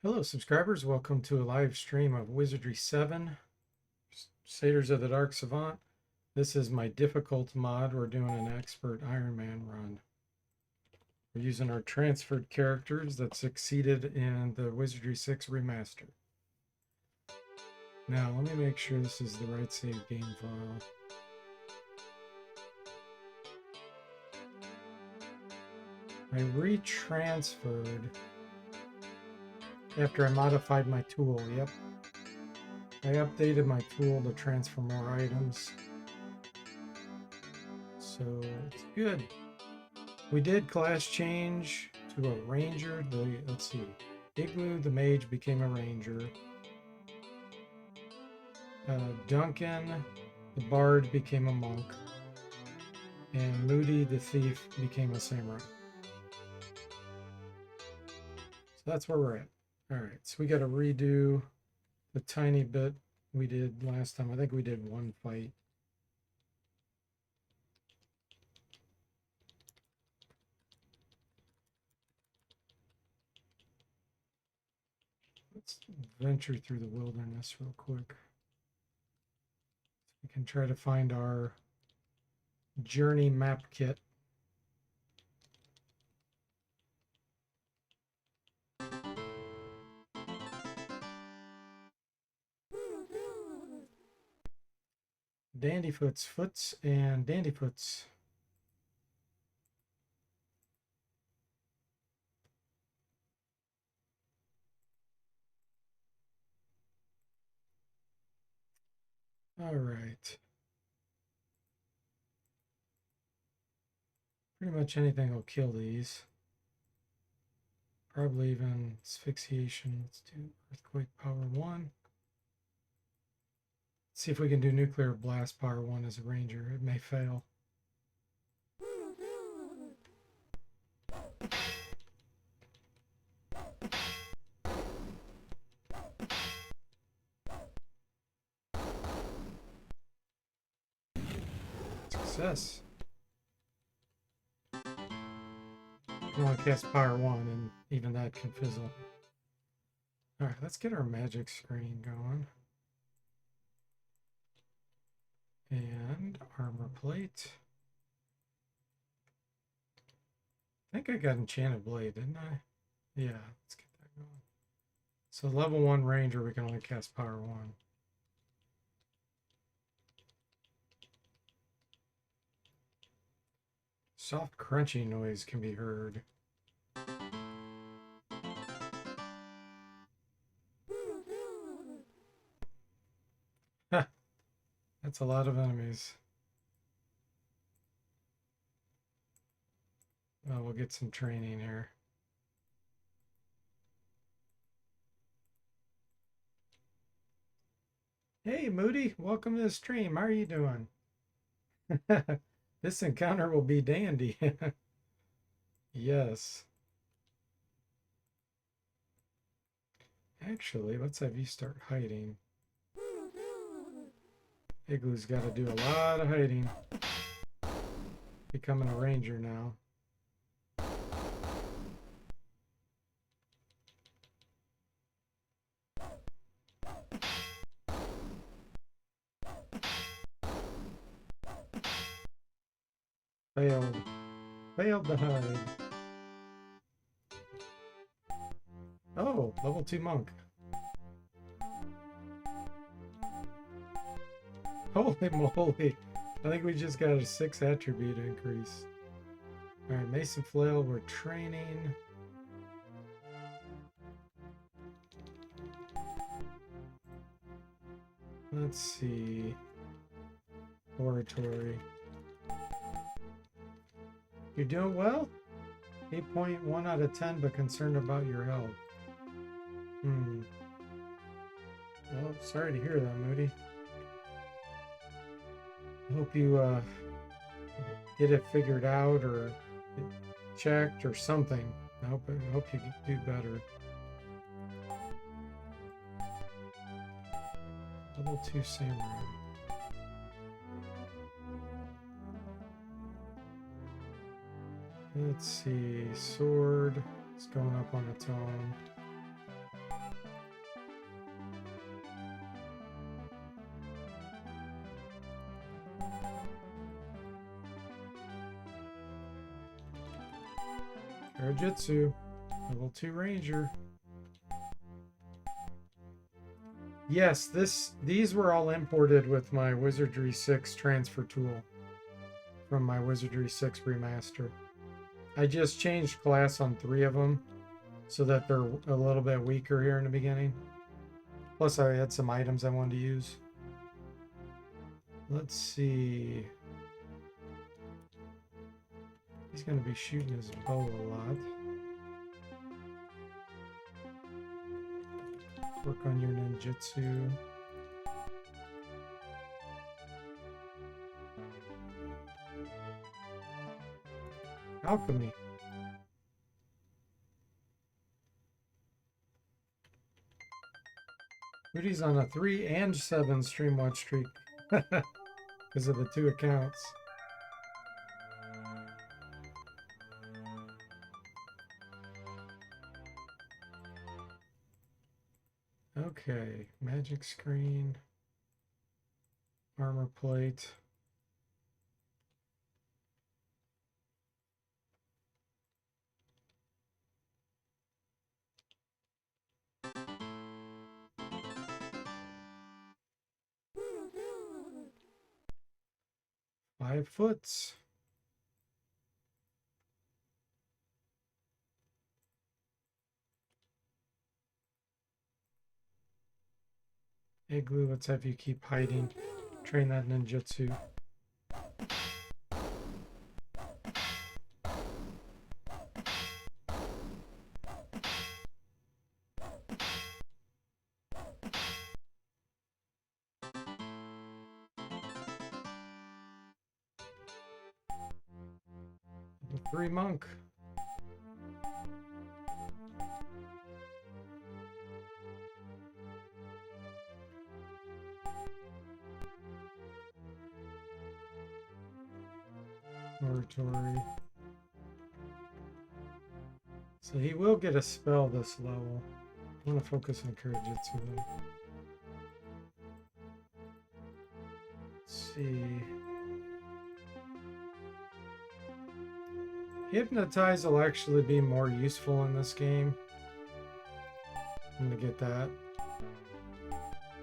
Hello, subscribers. Welcome to a live stream of Wizardry 7, Satyrs of the Dark Savant. This is my difficult mod. We're doing an expert Iron Man run. We're using our transferred characters that succeeded in the Wizardry 6 remaster. Now, let me make sure this is the right save game file. I retransferred after I modified my tool. Yep. I updated my tool to transfer more items. So it's good. We did class change to a ranger. Let's see. Igloo, the mage, became a ranger. Duncan, the bard, became a monk. And Moody, the thief, became a samurai. So that's where we're at. All right, so we got to redo the tiny bit we did last time. I think we did one fight. Let's venture through the wilderness real quick. We can try to find our journey map kit. Foots and Dandyfoots. All right. Pretty much anything will kill these. Probably even asphyxiation. Let's do earthquake power 1. Let's see if we can do nuclear blast power 1 as a ranger. It may fail. Success. You can only cast power 1 and even that can fizzle. Alright, let's get our magic screen going. And armor plate. I think I got enchanted blade, didn't I? Yeah, let's get that going. So level 1 ranger, we can only cast power 1. Soft crunchy noise can be heard. That's a lot of enemies. Well, we'll get some training here. Hey, Moody, welcome to the stream. How are you doing? This encounter will be dandy. Yes. Actually, let's have you start hiding. Igloo's got to do a lot of hiding. Becoming a ranger now. Failed. Failed to hide. Oh, level 2 monk. Holy moly. I think we just got a 6 attribute increase. Alright, Mason Flail, we're training. Let's see. Oratory. You're doing well? 8.1 out of 10, but concerned about your health. Well, sorry to hear that, Moody. I hope you get it figured out or checked or something. I hope you do better. Level 2 samurai. Let's see. Sword is going up on its own. Karajitsu, level 2 ranger. Yes, these were all imported with my Wizardry 6 transfer tool from my Wizardry 6 remaster. I just changed class on 3 of them so that they're a little bit weaker here in the beginning. Plus I had some items I wanted to use. Let's see. He's going to be shooting his bow a lot. Work on your ninjutsu. Alchemy. Rudy's on a 3 and 7 stream watch streak because of the 2 accounts. Okay, magic screen, armor plate. Five foots. Igloo, let's have you keep hiding. Train that ninjutsu. Level 3 monk. Oratory. So he will get a spell this level. I want to focus on Karajitsu though. Let's see. Hypnotize will actually be more useful in this game. I'm gonna get that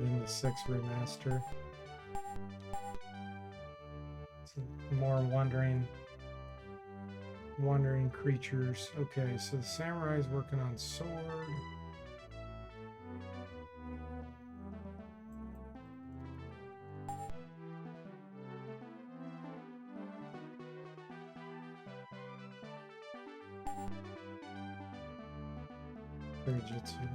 in the 6 remaster. It's more wandering creatures. Okay, so the samurai's working on sword. Jujutsu.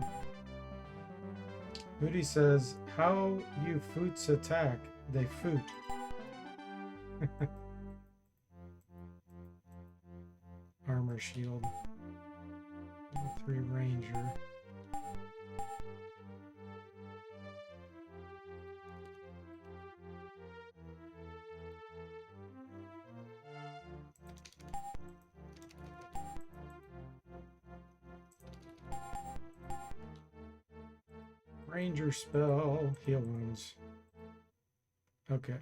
Moody says, how you foots attack? They foot. Armor shield. Level 3 ranger. Ranger spell, heal wounds. Okay.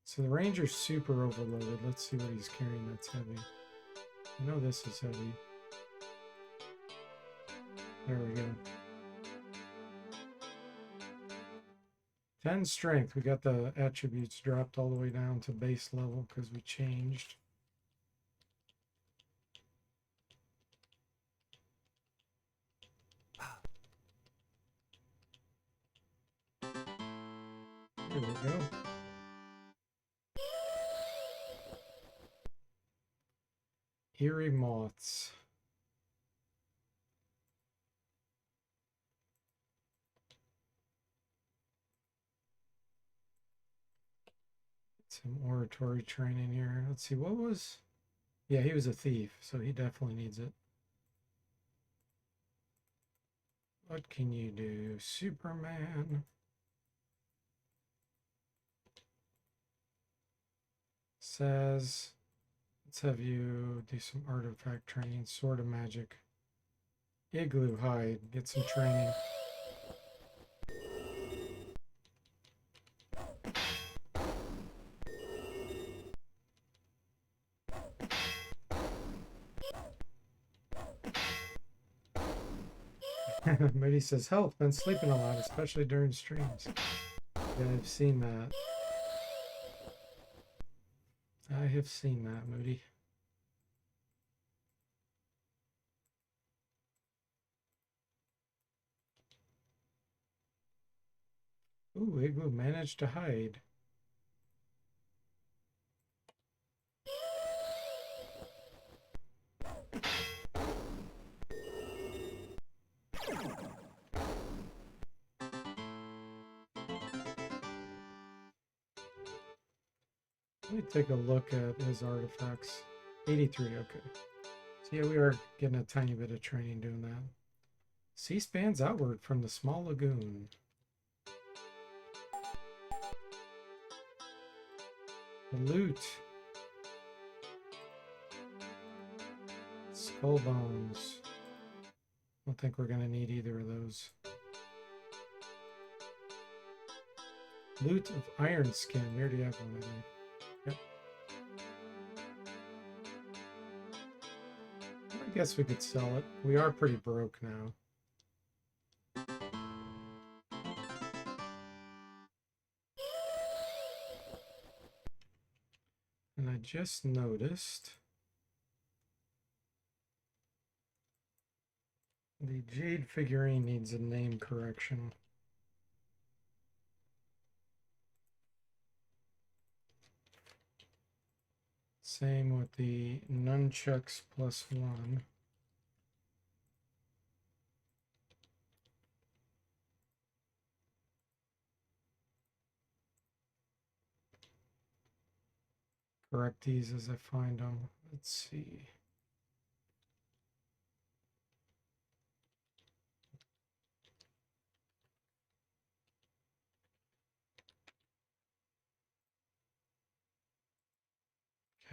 So the ranger's super overloaded. Let's see what he's carrying that's heavy. I know this is heavy. There we go. 10 strength. We got the attributes dropped all the way down to base level because we changed. There we go. Eerie moths. Some oratory training here. Let's see, what was... Yeah, he was a thief, so he definitely needs it. What can you do? Superman. Says, let's have you do some artifact training. Sword of magic. Igloo hide. Get some training. Moody says, health, been sleeping a lot, especially during streams. Yeah, I've seen that. I have seen that, Moody. Ooh, Igloo managed to hide. Let me take a look at his artifacts. 83, okay. So yeah, we are getting a tiny bit of training doing that. Sea spans outward from the small lagoon. The loot. Skull bones. Don't think we're going to need either of those. Loot of iron skin. We already have one, I think. Yep. I guess we could sell it. We are pretty broke now. And I just noticed the jade figurine needs a name correction. Same with the nunchucks +1. Correct these as I find them. Let's see.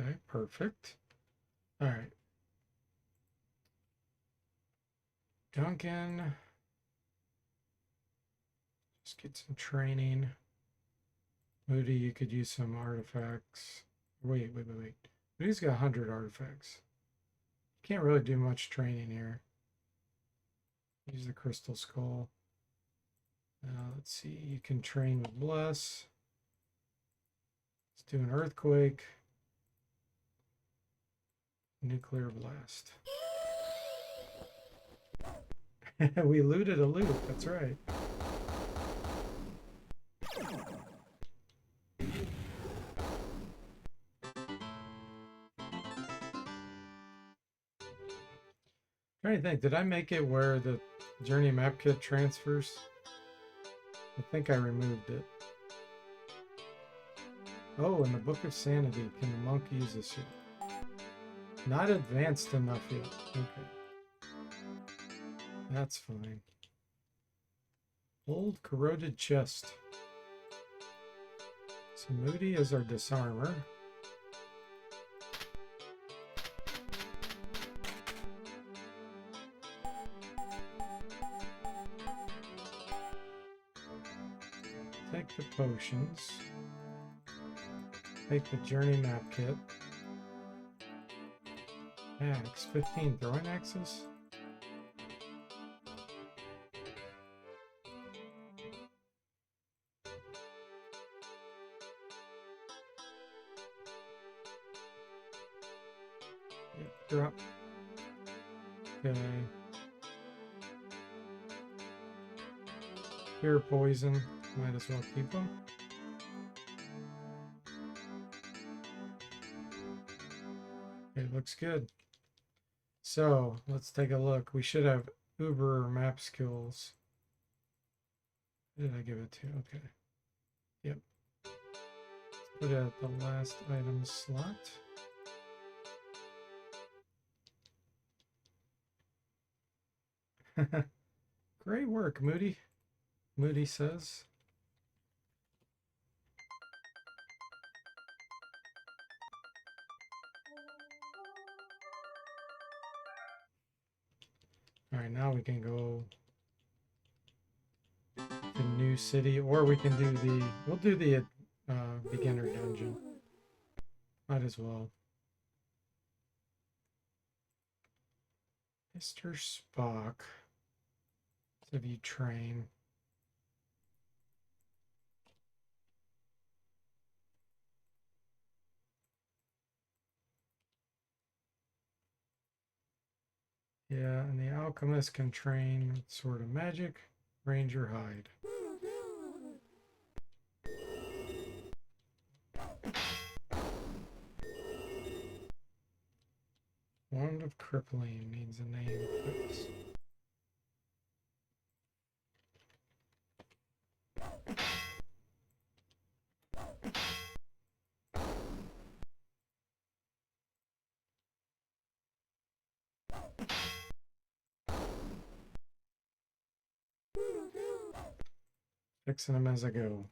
Okay, perfect. All right. Duncan. Just get some training. Moody, you could use some artifacts. Wait. Moody's got 100 artifacts. Can't really do much training here. Use the crystal skull. Let's see. You can train with Bless. Let's do an earthquake. Nuclear blast. We looted a loot. That's right. Trying to think, did I make it where the journey map kit transfers? I think I removed it. Oh, in the Book of Sanity, can the monk use this yet? Not advanced enough yet. Okay. That's fine. Old corroded chest. So Moody is our disarmer. Take the potions. Take the journey map kit. Axe, 15 throwing axes. Yep, drop. Okay. Pure poison. Might as well keep them. Okay, looks good. So let's take a look. We should have Uber map skills. Who did I give it to? Okay. Yep. Let's put it at the last item slot. Great work, Moody. Moody says. All right, now we can go to New City, or we can do the, we'll do the beginner dungeon. Might as well. Mr. Spock. if you train. Yeah, and the alchemist can train with sword of magic, ranger hide. Wand of crippling needs a name. Oops. Fixing them as I go.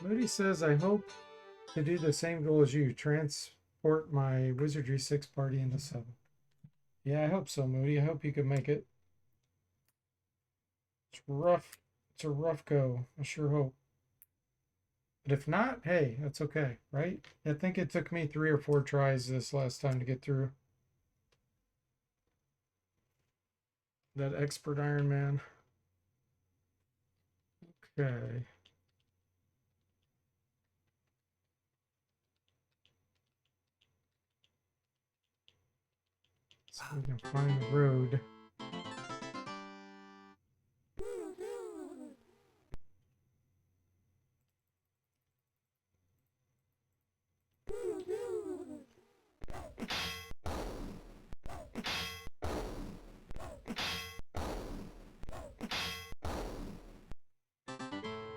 Moody says, I hope to do the same goal as you. Transport my Wizardry 6 party into 7. Yeah, I hope so, Moody. I hope you can make it. It's rough. It's a rough go. I sure hope. But if not, hey, that's okay, right? I think it took me 3 or 4 tries this last time to get through that expert Iron Man. Okay. So we can find the road.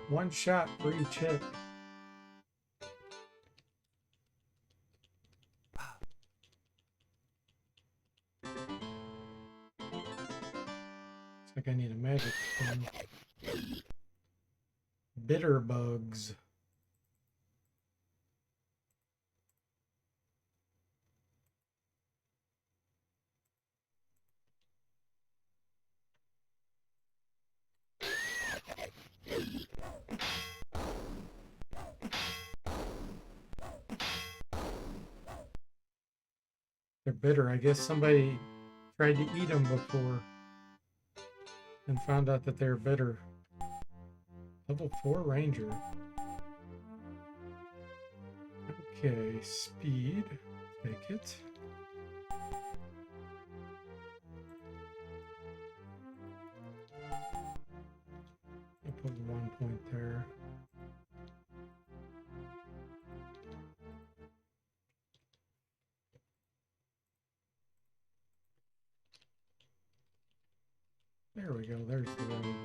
One shot for each hit. Looks like I need a magic thing. Bitter bugs. They're bitter. I guess somebody tried to eat them before and found out that they're bitter. Level 4 ranger. Okay, speed. Take it. I'll put 1 point there. There we go. There's the road.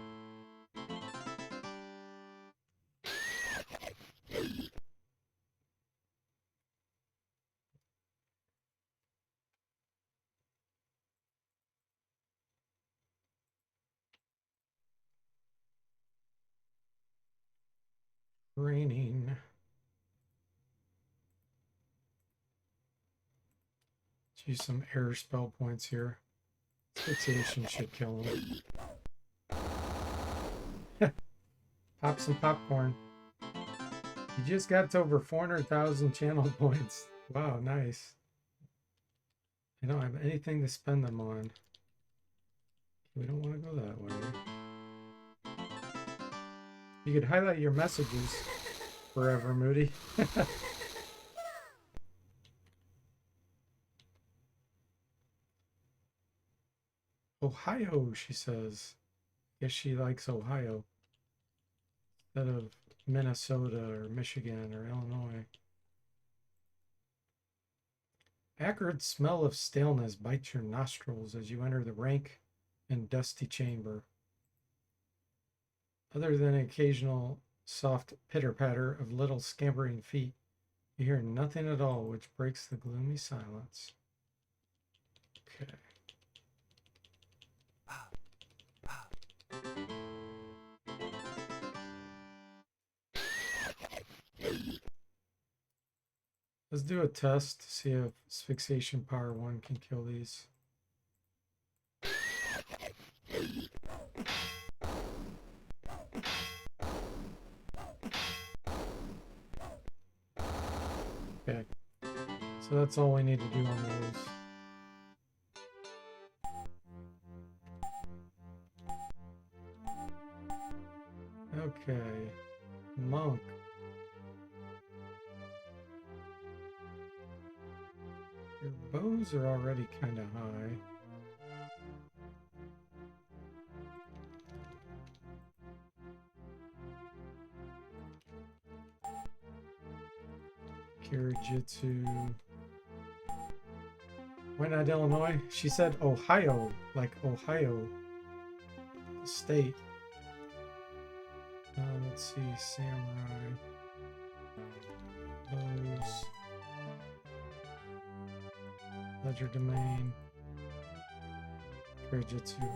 Raining. Let's use some air spell points here. Asphyxiation should kill him. Pop some popcorn. You just got to over 400,000 channel points. Wow, nice. I don't have anything to spend them on. We don't want to go that way. You could highlight your messages forever, Moody. Ohio, she says. Guess she likes Ohio instead of Minnesota or Michigan or Illinois. Acrid smell of staleness bites your nostrils as you enter the rank and dusty chamber. Other than an occasional soft pitter-patter of little scampering feet, you hear nothing at all, which breaks the gloomy silence. Okay. Let's do a test to see if asphyxiation power 1 can kill these. Okay, So that's all we need to do on those. Okay. Monk. Your bows are already kind of high. Kirijitsu. Why not Illinois? She said Ohio, like Ohio State. Let's see, samurai. Bows. Ledger domain. Kirijitsu.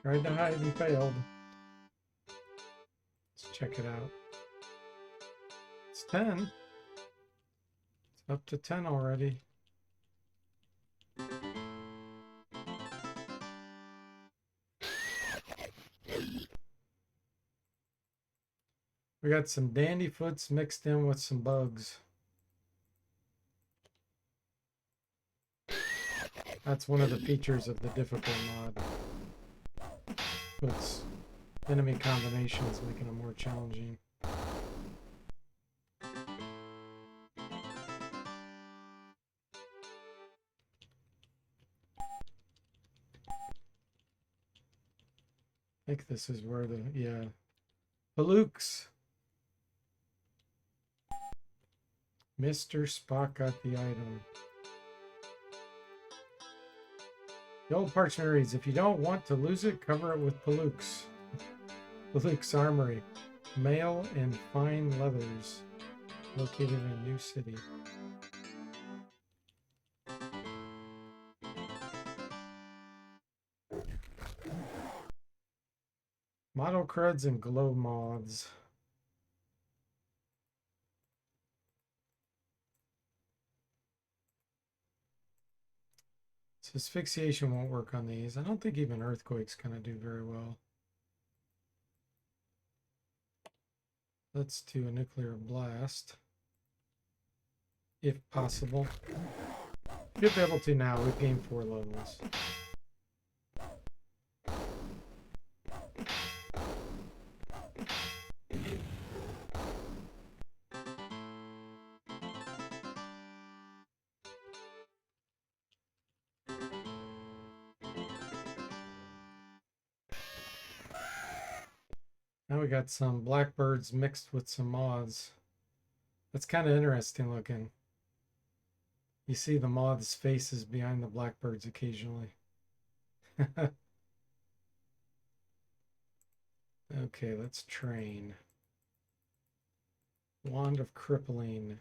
Tried to hide and failed. Let's check it out. It's 10. It's up to 10 already. We got some dandyfoots mixed in with some bugs. That's one of the features of the difficult mod. Puts enemy combinations, making them more challenging. I think this is where the, yeah. Palooks. Mr. Spock got the item. The old parchment reads, if you don't want to lose it, cover it with Palooks. Palooks Armory. Mail and fine leathers. Located in a new city. Model cruds and glow moths. So asphyxiation won't work on these. I don't think even earthquake's gonna do very well. Let's do a nuclear blast. If possible. Should be able to now. We've gained 4 levels. Now we got some blackbirds mixed with some moths. That's kind of interesting looking. You see the moths' faces behind the blackbirds occasionally. Okay, let's train. Wand of Crippling.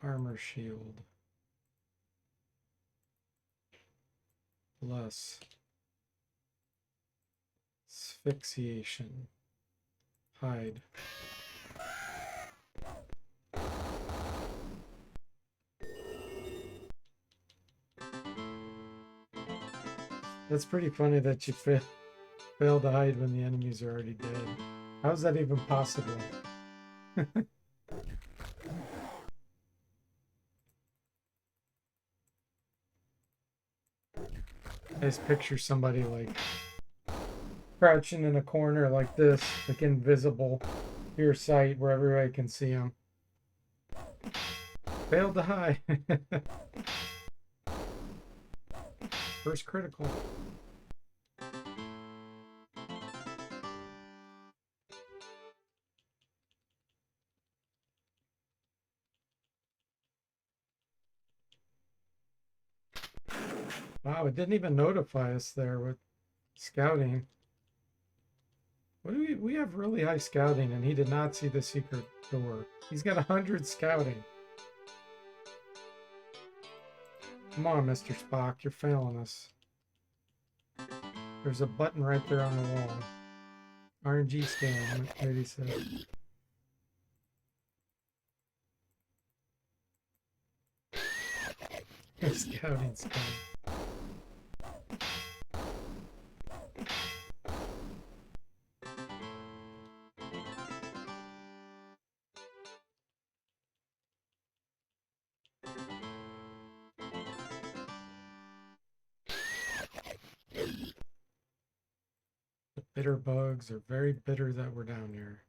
Armor shield. Plus. Asphyxiation. Hide. That's pretty funny that you fail to hide when the enemies are already dead. How is that even possible? I just picture somebody like crouching in a corner like this, like invisible to your sight where everybody can see them. Failed to hide. First critical. Wow, it didn't even notify us there with scouting. What do we have really high scouting, and he did not see the secret door. He's got 100 scouting. Come on, Mr. Spock, you're failing us. There's a button right there on the wall. RNG scan, maybe said. Scouting scan. The bitter bugs are very bitter that we're down here.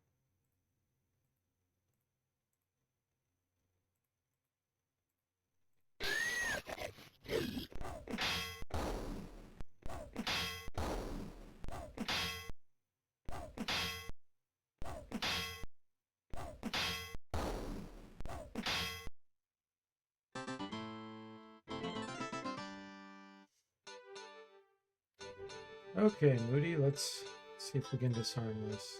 Okay, Moody, let's see if we can disarm this.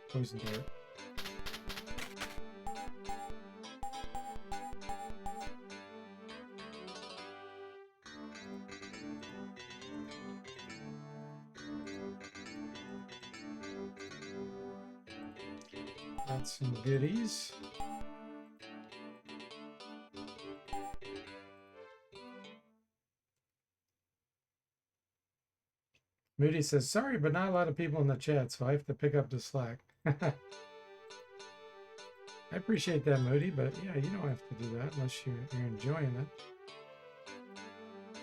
Poison dart. Got some goodies. Moody says, sorry, but not a lot of people in the chat, so I have to pick up the slack. I appreciate that, Moody, but yeah, you don't have to do that unless you're enjoying it.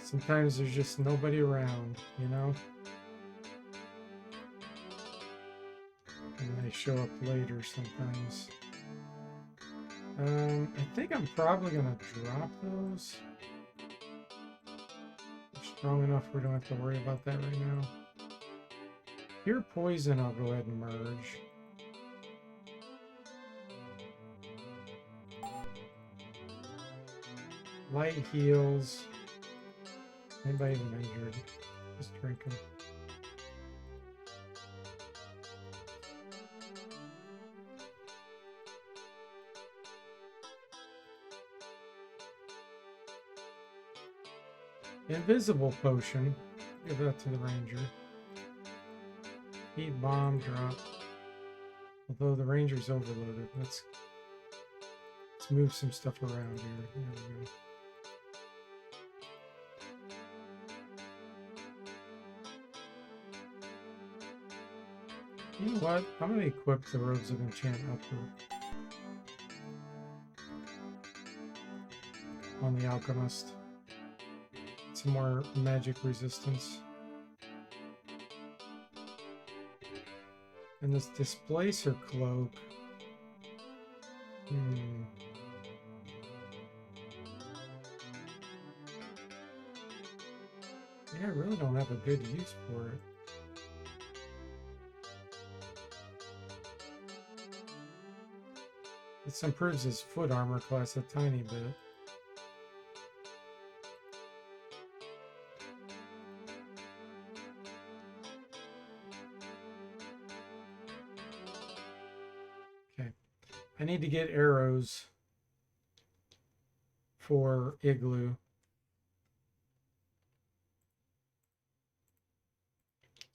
Sometimes there's just nobody around, you know? And they show up later sometimes. I think I'm probably going to drop those. They're strong enough we don't have to worry about that right now. Pure poison, I'll go ahead and merge. Light heals. Anybody even injured? Just drinking. Invisible potion. Give that to the ranger. Heat bomb drop. Although the ranger's overloaded. Let's move some stuff around here. There we go. You know what? I'm going to equip the Robes of Enchant upward on the Alchemist. Some more magic resistance. And this Displacer Cloak. Yeah, I really don't have a good use for it. This improves his foot armor class a tiny bit. Okay. I need to get arrows for Igloo.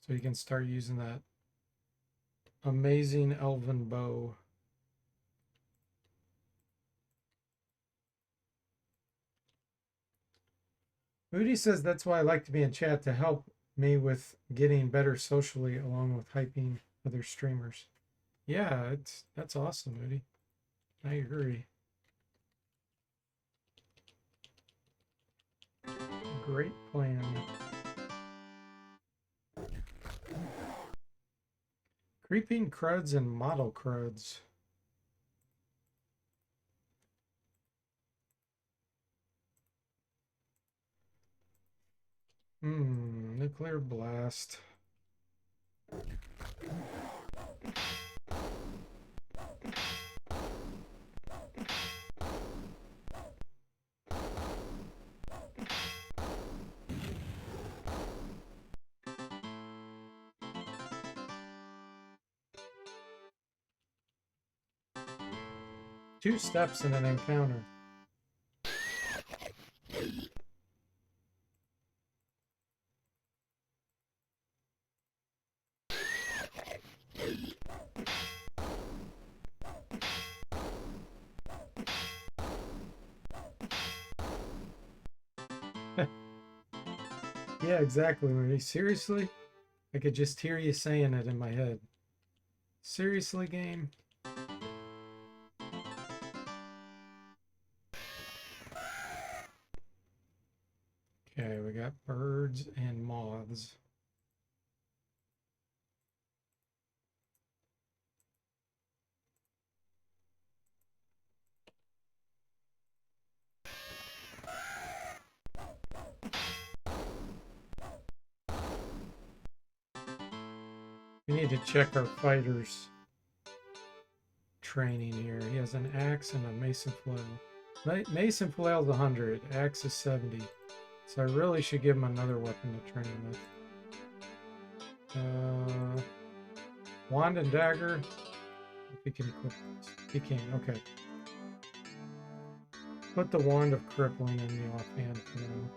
So you can start using that amazing elven bow. Moody says that's why I like to be in chat, to help me with getting better socially along with hyping other streamers. Yeah, that's awesome, Moody. I agree. Great plan. Creeping Cruds and Model Cruds. Nuclear Blast. Two steps in an encounter. Yeah, exactly, Moody. Seriously? I could just hear you saying it in my head. Seriously, game? Okay, we got birds and moths. We need to check our fighters' training here. He has an axe and a mason flail. Mason flail is 100, axe is 70. So I really should give him another weapon to train with. Wand and dagger. If he can equip this. He can, okay. Put the wand of crippling in the offhand for now.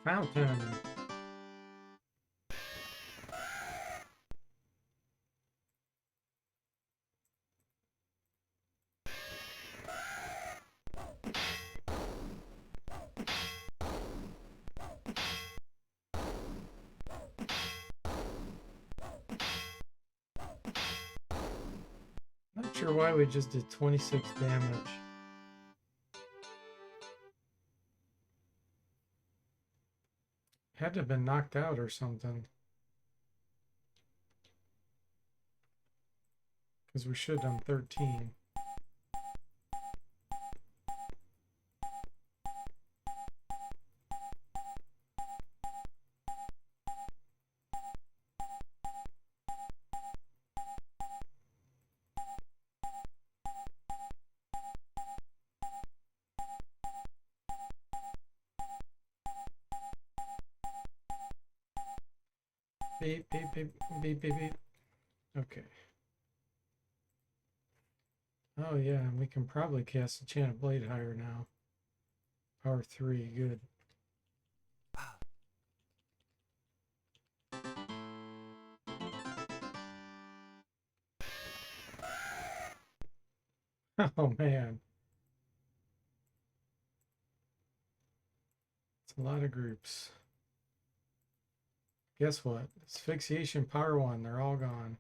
Fountain. Not sure why we just did 26 damage. Had to have been knocked out or something. Because we should have done 13. Beep, beep, beep, beep, beep, beep. Okay. Oh yeah, we can probably cast Enchanted Blade higher now. Power 3, good. Oh man. It's a lot of groups. Guess what? Asphyxiation Power 1, they're all gone.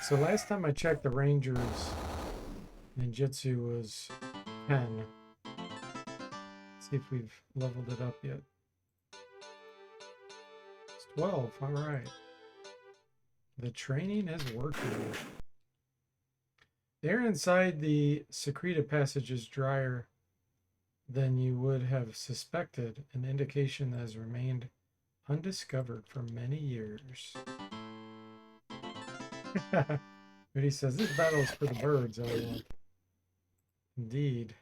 So last time I checked, the Rangers ninjutsu was 10. Let's see if we've leveled it up yet. It's 12, alright. The training is working. The air inside the secreted passage is drier than you would have suspected, an indication that has remained undiscovered for many years. But he says, this battle is for the birds, everyone. Indeed.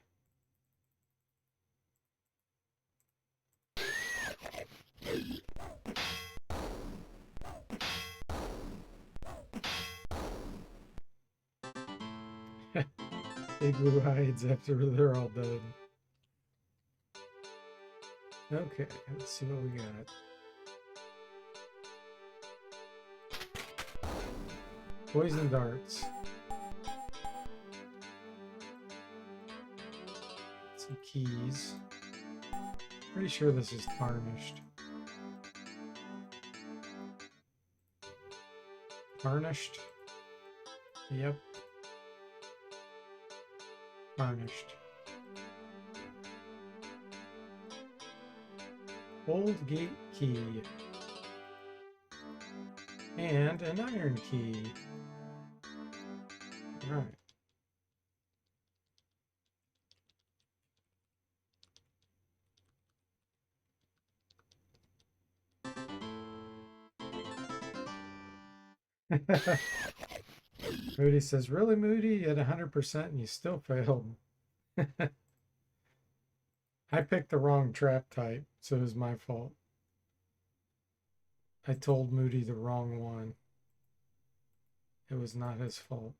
Big blue hides after they're all dead. Okay, let's see what we got. Poison darts. Some keys. Pretty sure this is tarnished. Tarnished. Yep. Tarnished. Old gate key. And an iron key. Alright. Moody says, really, Moody? You had 100% and you still failed. I picked the wrong trap type, so it was my fault. I told Moody the wrong one. It was not his fault.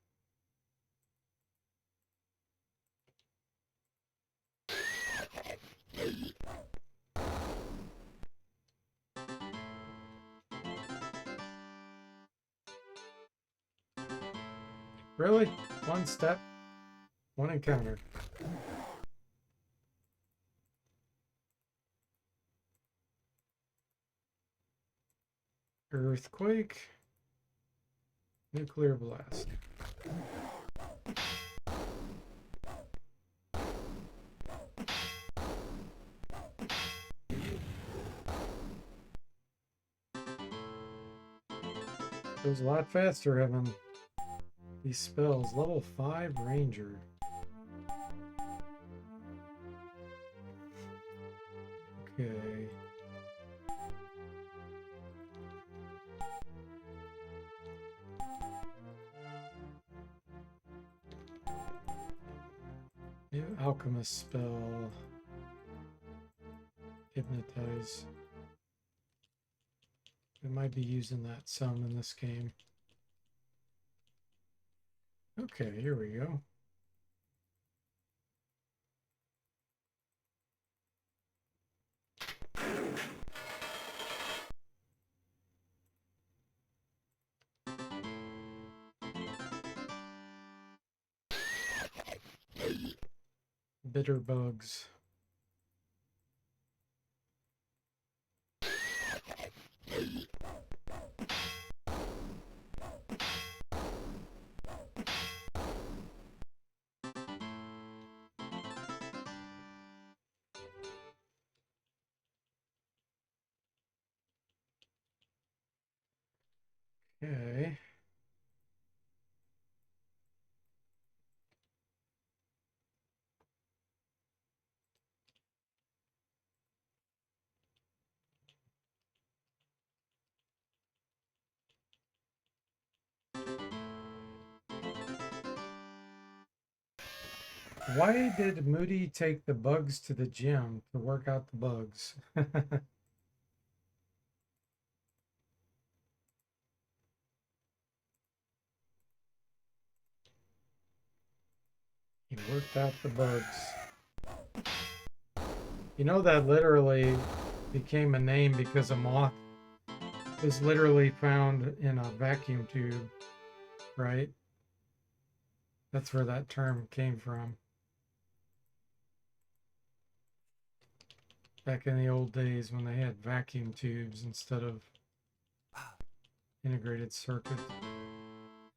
Really? One step, one encounter. Earthquake. Nuclear blast. It was a lot faster having these spells. Level 5 Ranger. Okay. New alchemist spell. Hypnotize. We might be using that some in this game. Okay, here we go. Bitter bugs. Okay. Why did Moody take the bugs to the gym to work out the bugs? He worked out the bugs. You know that literally became a name because a moth was literally found in a vacuum tube, right? That's where that term came from. Back in the old days when they had vacuum tubes instead of integrated circuit.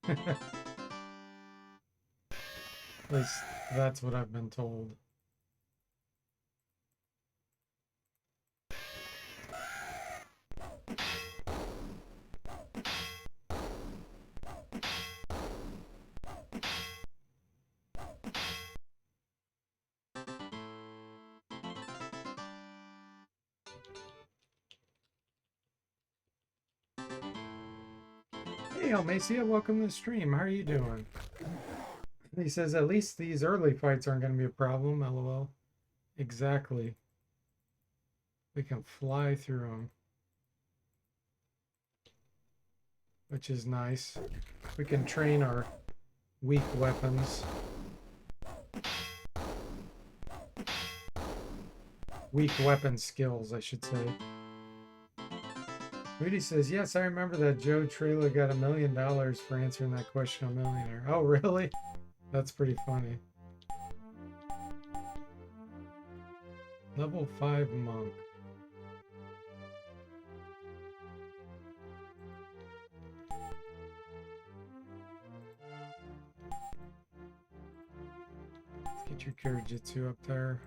At least that's what I've been told. Hey, Almacia, welcome to the stream. How are you doing? He says, at least these early fights aren't going to be a problem, lol. Exactly. We can fly through them, which is nice. We can train our weak weapons. Weak weapon skills, I should say. Rudy says, yes, I remember that Joe Trailer got $1 million for answering that question on Millionaire. Oh, really? That's pretty funny. Level 5 monk. Let's get your Kirajitsu up there.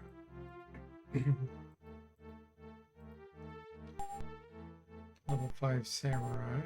Level 5 samurai.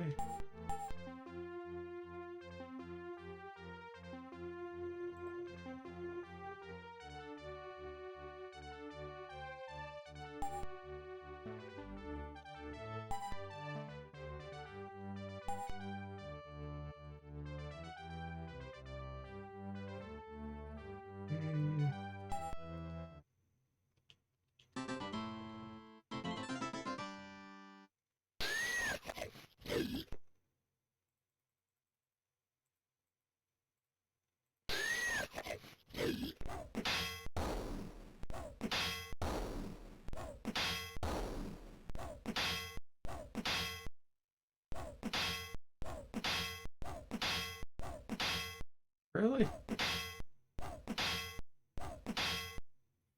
Really?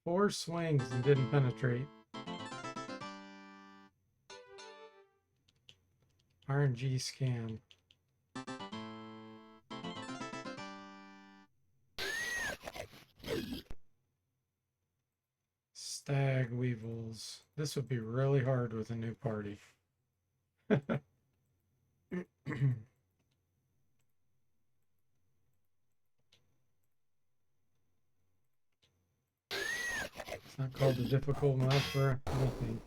4 swings and didn't penetrate. RNG scan. Stag weevils. This would be really hard with a new party. It's not called a difficult mod for anything.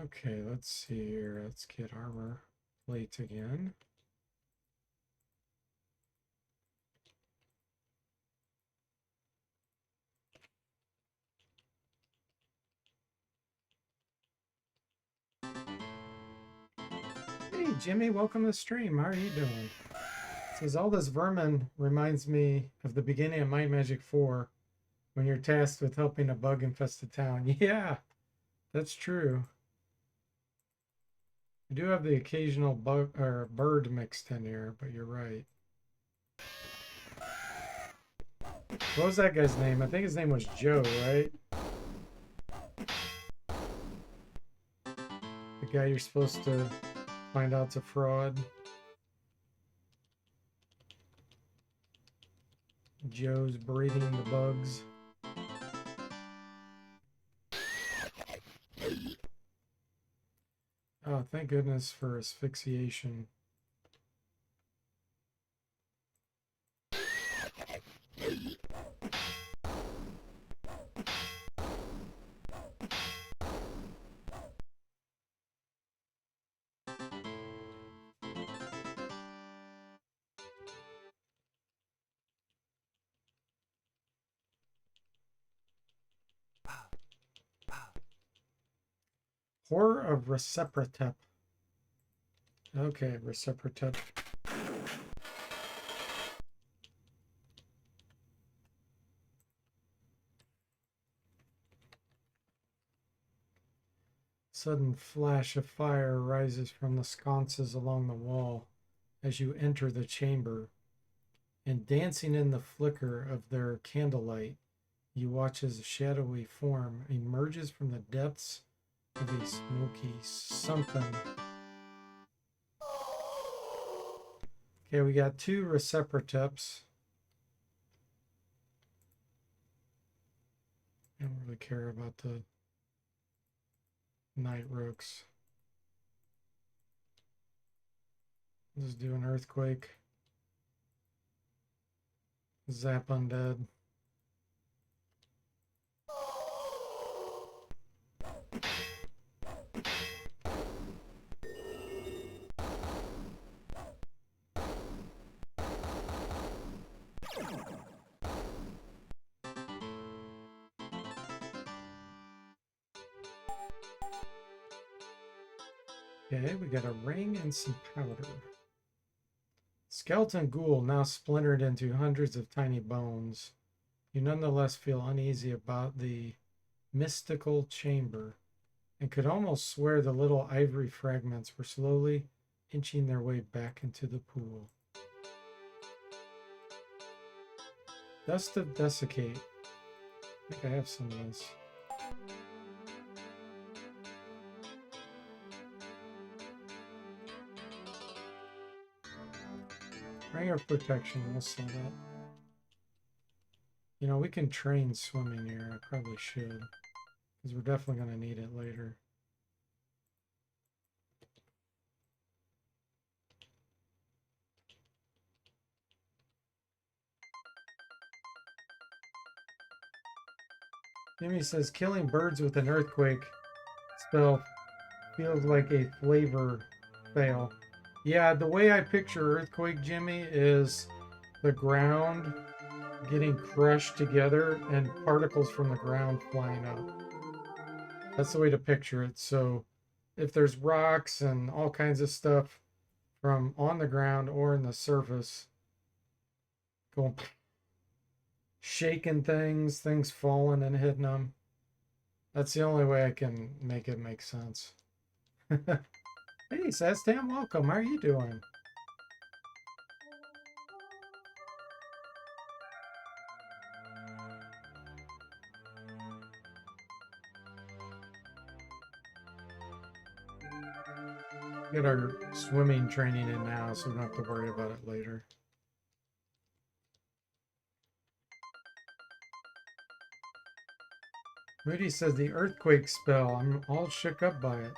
Okay, let's see here. Let's get armor plate again. Hey Jimmy, welcome to the stream. How are you doing? It says all this vermin reminds me of the beginning of Might Magic 4 when you're tasked with helping a bug infested town. Yeah, that's true. We do have the occasional bug or bird mixed in here, but you're right. What was that guy's name? I think his name was Joe, right? The guy you're supposed to find out's a fraud. Joe's breeding the bugs. Oh, thank goodness for asphyxiation. Horror of Reciprotep. Okay, Reciprotep. Sudden flash of fire rises from the sconces along the wall as you enter the chamber, and dancing in the flicker of their candlelight, you watch as a shadowy form emerges from the depths of a smoky something. Okay, we got 2 Reciproteps. I don't really care about the Night Rooks. Just do an Earthquake. Zap Undead. Okay, we got a ring and some powder. Skeleton ghoul now splintered into hundreds of tiny bones. You nonetheless feel uneasy about the mystical chamber and could almost swear the little ivory fragments were slowly inching their way back into the pool. Dust of Desiccate. I think I have some of this. Ring of Protection, we'll sell that. You know, we can train swimming here. I probably should, because we're definitely going to need it later. Jimmy says, killing birds with an earthquake spell feels like a flavor fail. Yeah, the way I picture earthquake, Jimmy, is the ground getting crushed together and particles from the ground flying up. That's the way to picture it. So if there's rocks and all kinds of stuff from on the ground or in the surface, going shaking things falling and hitting them. That's the only way I can make it make sense. Hey, Sastam, welcome. How are you doing? Get our swimming training in now so we don't have to worry about it later. Moody says the earthquake spell. I'm all shook up by it.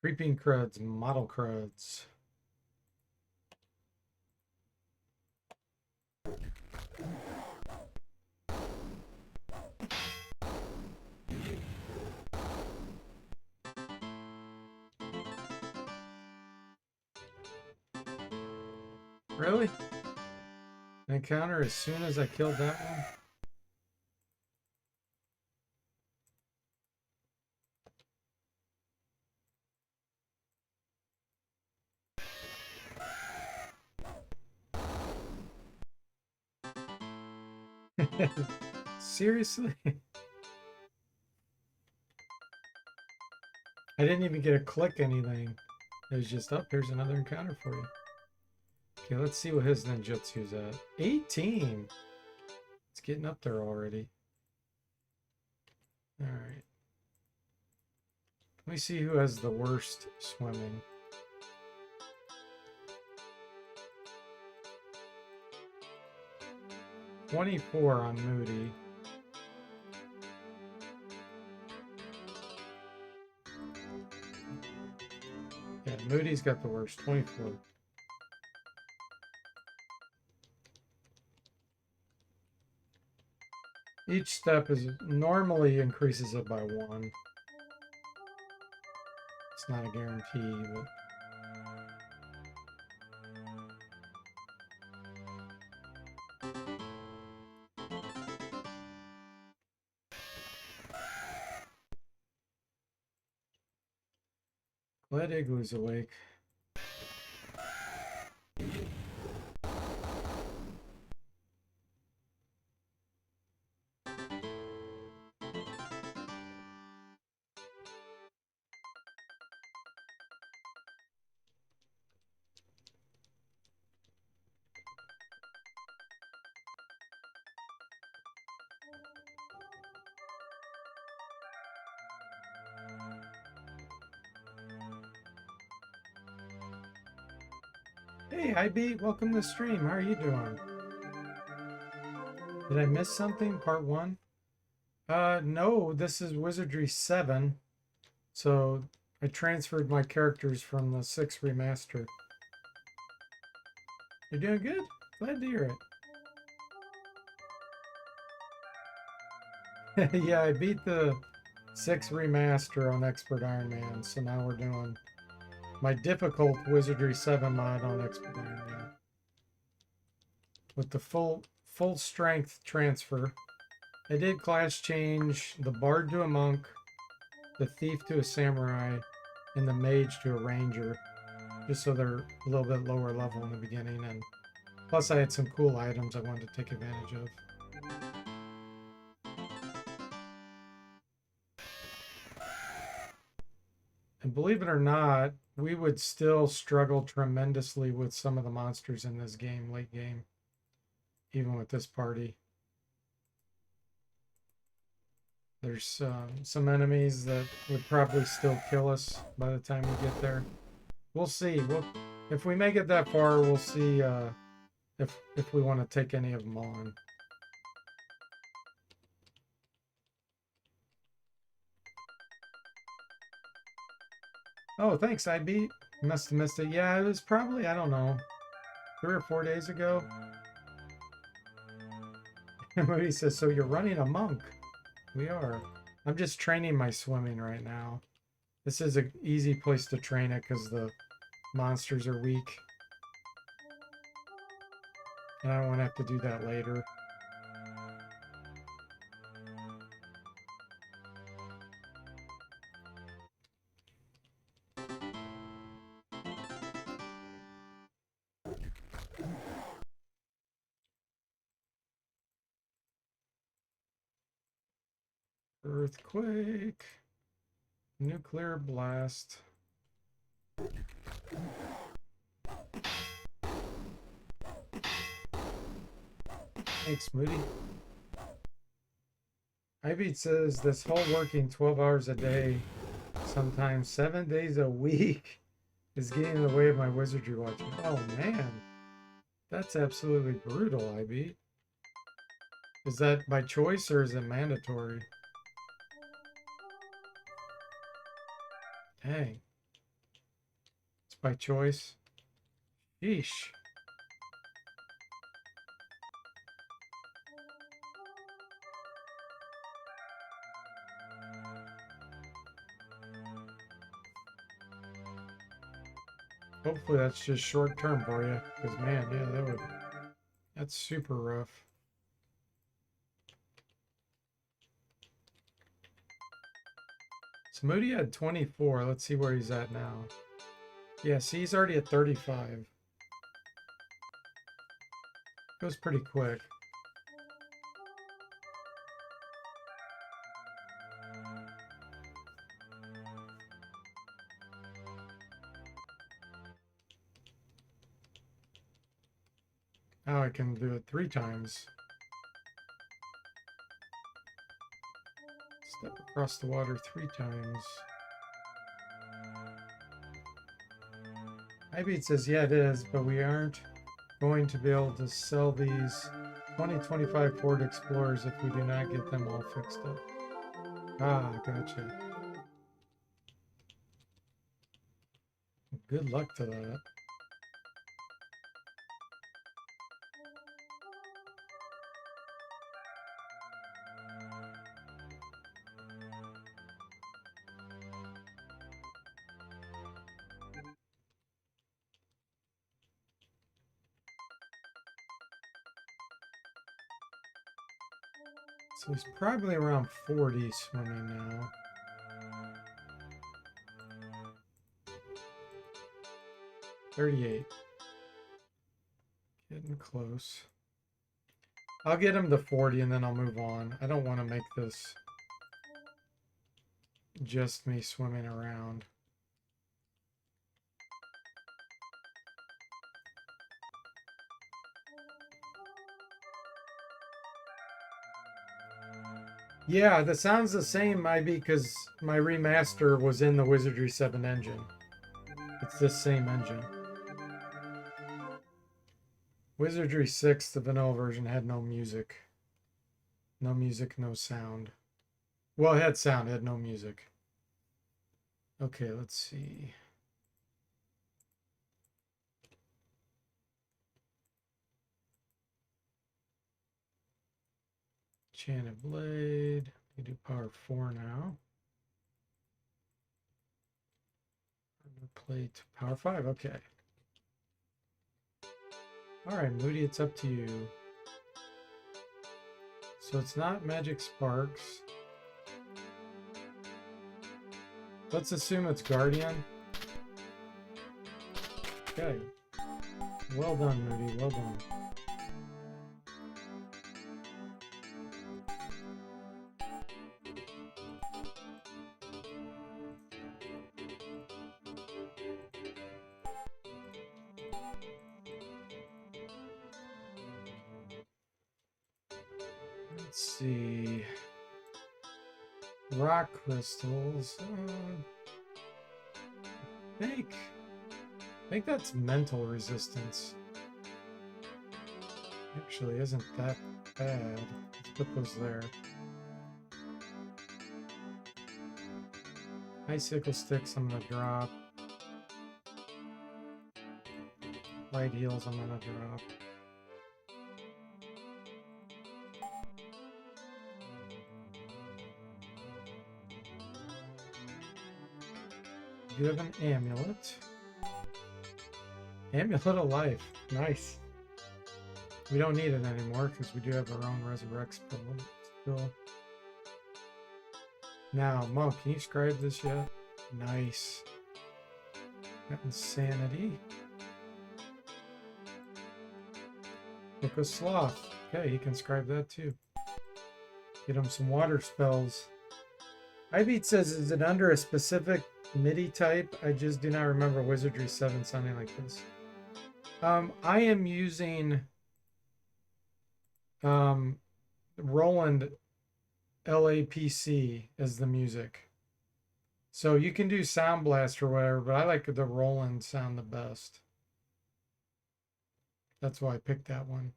Creeping cruds, model cruds. Really? Encounter as soon as I killed that one? Seriously? I didn't even get a click anything. It was just, up. Here's another encounter for you. Okay, let's see what his ninjutsu's at. 18! It's getting up there already. Alright. Let me see who has the worst swimming. $24 on Moody. Yeah, Moody's got the worst, 24. Each step is normally increases it by 1. It's not a guarantee, but glad Igloo's awake. Hey, IB, welcome to the stream. How are you doing? Did I miss something? Part 1? No, this is Wizardry 7. So I transferred my characters from the 6 remaster. You're doing good? Glad to hear it. Yeah, I beat the 6 remaster on Expert Iron Man, so now we're doing my difficult Wizardry 7 mod on Expert Iron Man. With the full strength transfer. I did class change the bard to a monk, the thief to a samurai, and the mage to a ranger, just so they're a little bit lower level in the beginning. And plus I had some cool items I wanted to take advantage of. And believe it or not, we would still struggle tremendously with some of the monsters in this game, late game, even with this party. There's some enemies that would probably still kill us by the time we get there. We'll see. If we make it that far, we'll see if we want to take any of them on. Oh, thanks, IB. Must have missed it. Yeah, it was probably, I don't know, 3 or 4 days ago. Moody says, so you're running a monk. We are. I'm just training my swimming right now. This is an easy place to train it because the monsters are weak. And I don't want to have to do that later. Earthquake. Nuclear blast. Thanks, Moody. Ivy says this whole working 12 hours a day, sometimes 7 days a week, is getting in the way of my wizardry watching. Oh man, that's absolutely brutal, Ivy. Is that by choice or is it mandatory? Dang. It's by choice. Yeesh. Hopefully that's just short term for you. Because man, yeah, that's super rough. So Moody had 24. Let's see where he's at now. Yeah, see, he's already at 35. Goes pretty quick. Now I can do it 3 times. Step across the water 3 times. Maybe it says, yeah, it is, but we aren't going to be able to sell these 2025 Ford Explorers if we do not get them all fixed up. Ah, gotcha. Good luck to that. So he's probably around 40 swimming now. $38. Getting close. I'll get him to 40 and then I'll move on. I don't want to make this just me swimming around. Yeah, that sounds the same, maybe, because my remaster was in the Wizardry 7 engine. It's this same engine. Wizardry 6, the vanilla version, had no music. No music, no sound. Well, it had sound, it had no music. Okay, let's see. Enchanted Blade. We do power 4 now. Play to power 5, okay. Alright, Moody, it's up to you. So it's not Magic Sparks. Let's assume it's Guardian. Okay. Well done, Moody, well done. Let's see. Rock crystals. I think that's mental resistance. Actually, isn't that bad. Let's put those there. Icicle sticks I'm gonna drop. Light heals I'm gonna drop. You have an amulet. Amulet of life. Nice. We don't need it anymore because we do have our own resurrect spell still. Now, Monk, can you scribe this yet? Nice. Got insanity. Book of Sloth. Okay, he can scribe that too. Get him some water spells. Ibeat says, is it under a specific MIDI type? I just do not remember Wizardry 7 sounding like this. I am using Roland LAPC as the music. So you can do Sound Blast or whatever, but I like the Roland sound the best. That's why I picked that one.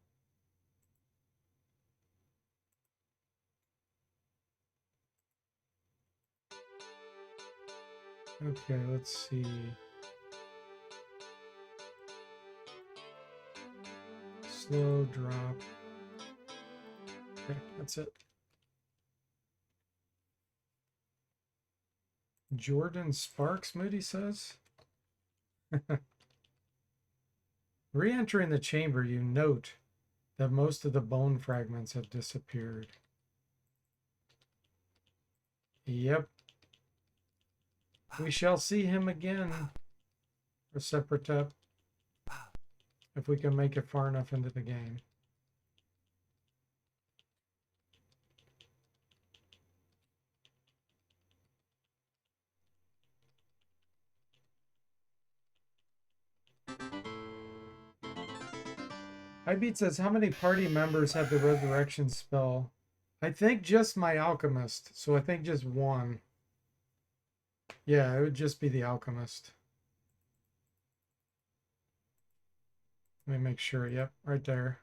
Okay, let's see. Slow drop. Okay, that's it. Jordan Sparks, Moody says. Re-entering the chamber, you note that most of the bone fragments have disappeared. Yep. We shall see him again, for Separatep, if we can make it far enough into the game. Ibeat says, how many party members have the resurrection spell? I think just my alchemist, so I think just one. Yeah, it would just be the alchemist. Let me make sure. Yep, right there.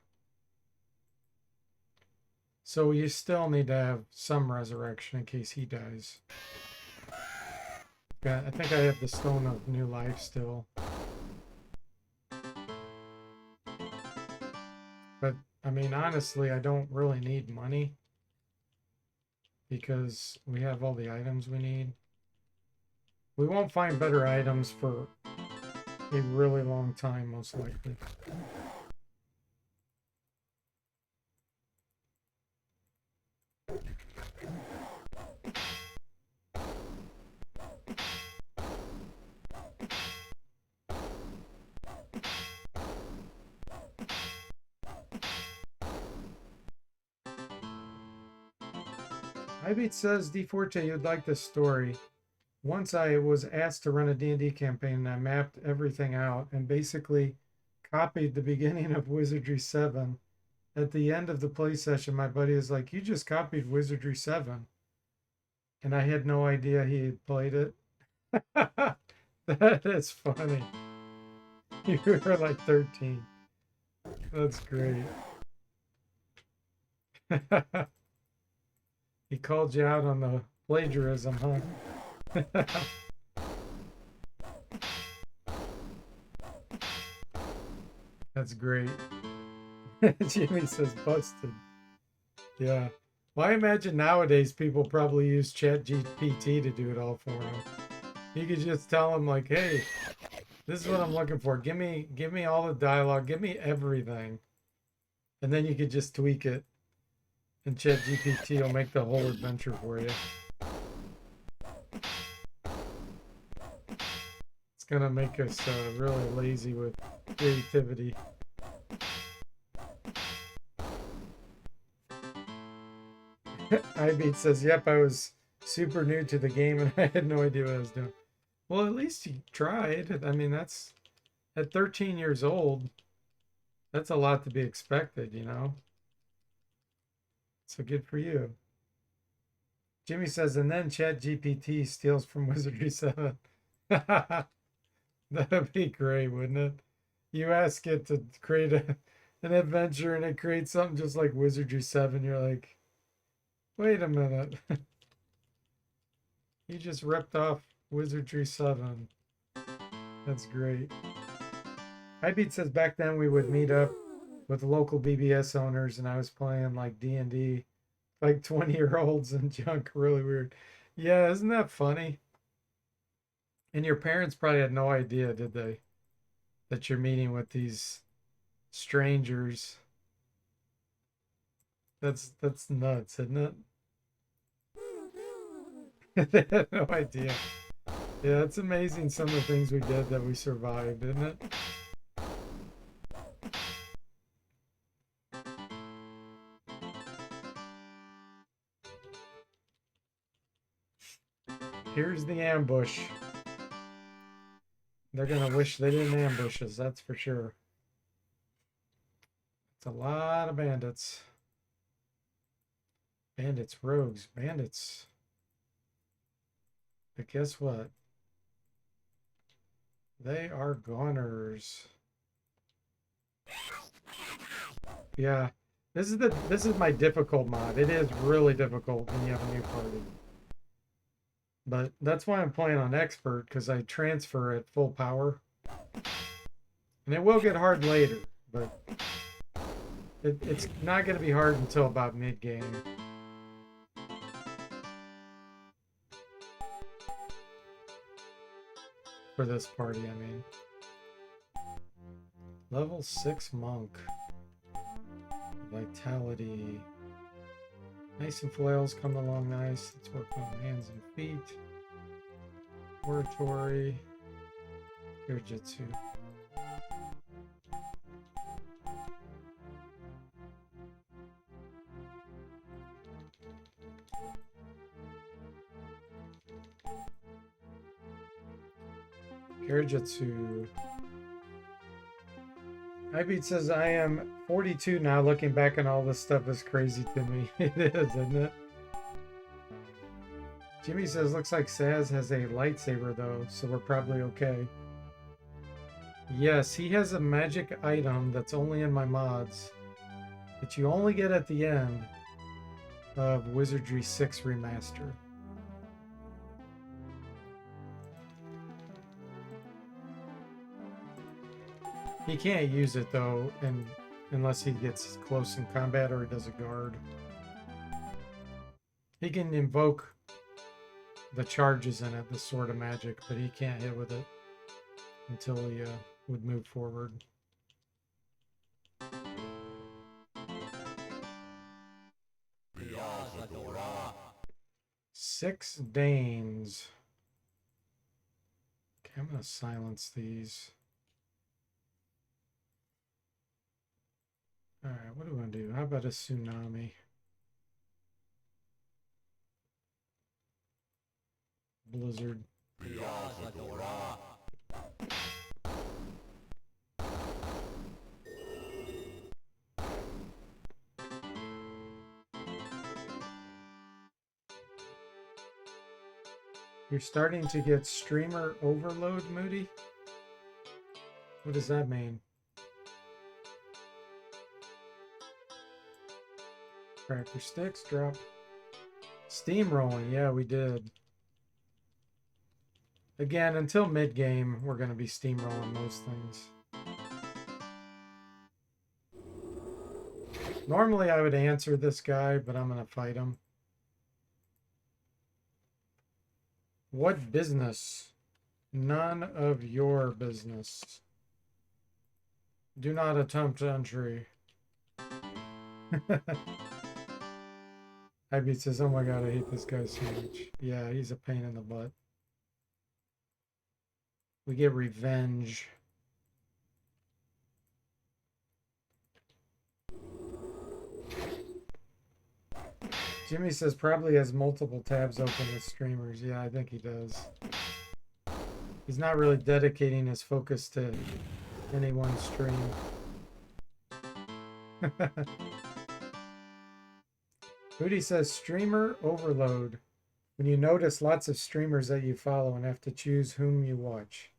So you still need to have some resurrection in case he dies. Yeah, I think I have the Stone of New Life still. But, I mean, honestly, I don't really need money because we have all the items we need. We won't find better items for a really long time, most likely. Ibeat says, DFortae, you'd like this story. Once I was asked to run a D&D campaign and I mapped everything out and basically copied the beginning of Wizardry 7. At the end of the play session, my buddy is like, you just copied Wizardry 7. And I had no idea he had played it. That is funny. You were like 13. That's great. He called you out on the plagiarism, huh? That's great. Jimmy says busted. Yeah. Well, I imagine nowadays people probably use ChatGPT to do it all for them. You could just tell them like, hey, this is what I'm looking for. Give me all the dialogue. Give me everything. And then you could just tweak it. And ChatGPT will make the whole adventure for you. It's going to make us really lazy with creativity. Ibeat says, yep, I was super new to the game and I had no idea what I was doing. Well, at least you tried. I mean, that's at 13 years old. That's a lot to be expected, you know? So good for you. Jimmy says, and then ChatGPT steals from Wizardry 7. That'd be great, wouldn't it? You ask it to create an adventure and it creates something just like Wizardry 7. You're like, wait a minute. You just ripped off Wizardry 7. That's great. Ibeat says back then we would meet up with local BBS owners and I was playing like D&D, like 20-year-olds and junk, really weird. Yeah, isn't that funny? And your parents probably had no idea, did they? That you're meeting with these strangers That's nuts, isn't it? They have no idea. Yeah, it's amazing some of the things we did that we survived, isn't it? Here's the ambush. They're gonna wish they didn't ambush us, that's for sure. It's a lot of bandits. Bandits, rogues, bandits. But guess what? They are goners. Yeah. This is my difficult mod. It is really difficult when you have a new party. But that's why I'm playing on expert, because I transfer at full power. And it will get hard later, but it's not going to be hard until about mid-game. For this party, I mean. Level 6 monk. Vitality. Nice and flails come along nice. Let's work on hands and feet. Oratory. Kirjitsu. Kirjitsu. Ibeat says, I am 42 now. Looking back on all this stuff is crazy to me. It is, isn't it? Jimmy says, looks like Saz has a lightsaber though, so we're probably okay. Yes, he has a magic item that's only in my mods that you only get at the end of Wizardry 6 Remaster. He can't use it though, unless he gets close in combat or he does a guard. He can invoke the charges in it, the sword of magic, but he can't hit with it until he would move forward. 6 Danes. Okay, I'm gonna silence these. Alright, what do we want to do? How about a tsunami? Blizzard. You're starting to get streamer overload, Moody? What does that mean? Cracker sticks, drop. Steamrolling, yeah, we did. Again, until mid-game, we're going to be steamrolling most things. Normally I would answer this guy, but I'm going to fight him. What business? None of your business. Do not attempt entry. Ibeat says, oh my god, I hate this guy so much. Yeah, he's a pain in the butt. We get revenge. Jimmy says probably has multiple tabs open with streamers. Yeah, I think he does. He's not really dedicating his focus to any one stream. Booty says streamer overload. When you notice lots of streamers that you follow and have to choose whom you watch.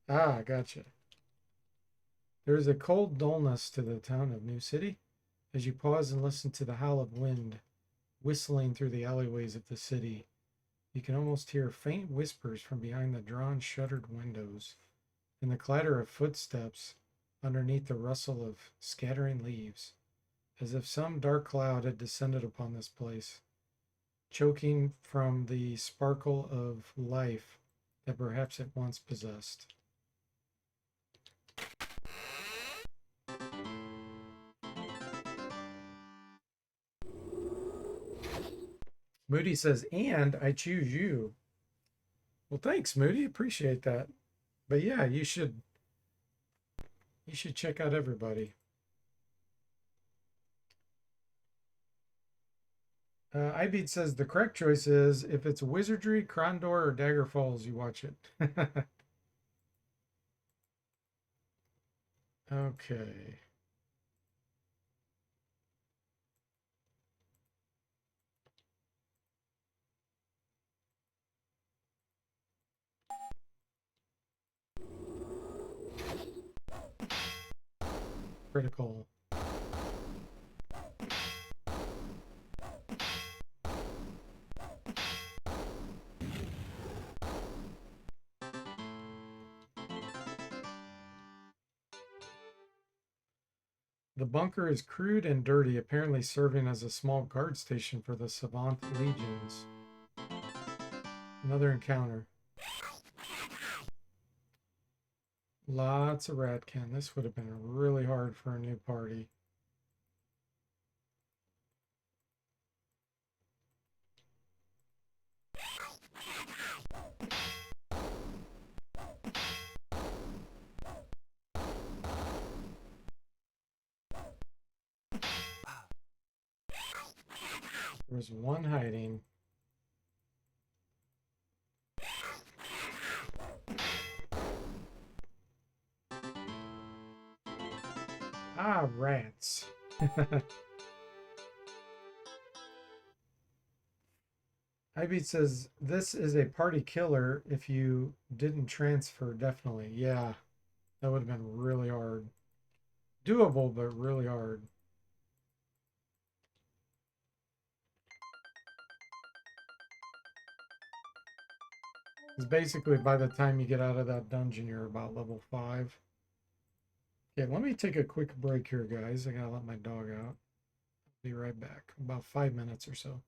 Ah, gotcha. There is a cold dullness to the town of New City as you pause and listen to the howl of wind whistling through the alleyways of the city. You can almost hear faint whispers from behind the drawn shuttered windows and the clatter of footsteps underneath the rustle of scattering leaves, as if some dark cloud had descended upon this place, choking from the sparkle of life that perhaps it once possessed. Moody says, and I choose you. Well, thanks, Moody. Appreciate that. But yeah, you should check out everybody. Ibeat says the correct choice is if it's Wizardry, Krondor, or Dagger Falls, you watch it. Okay. Critical. The bunker is crude and dirty, apparently serving as a small guard station for the Savant legions. Another encounter. Lots of ratkin. This would have been really hard for a new party. There was one hiding. Ah, rats. Ibeat says, this is a party killer if you didn't transfer, definitely. Yeah, that would have been really hard. Doable, but really hard. Because basically, by the time you get out of that dungeon, you're about level 5. Okay, let me take a quick break here, guys. I gotta let my dog out. Be right back. About 5 minutes or so.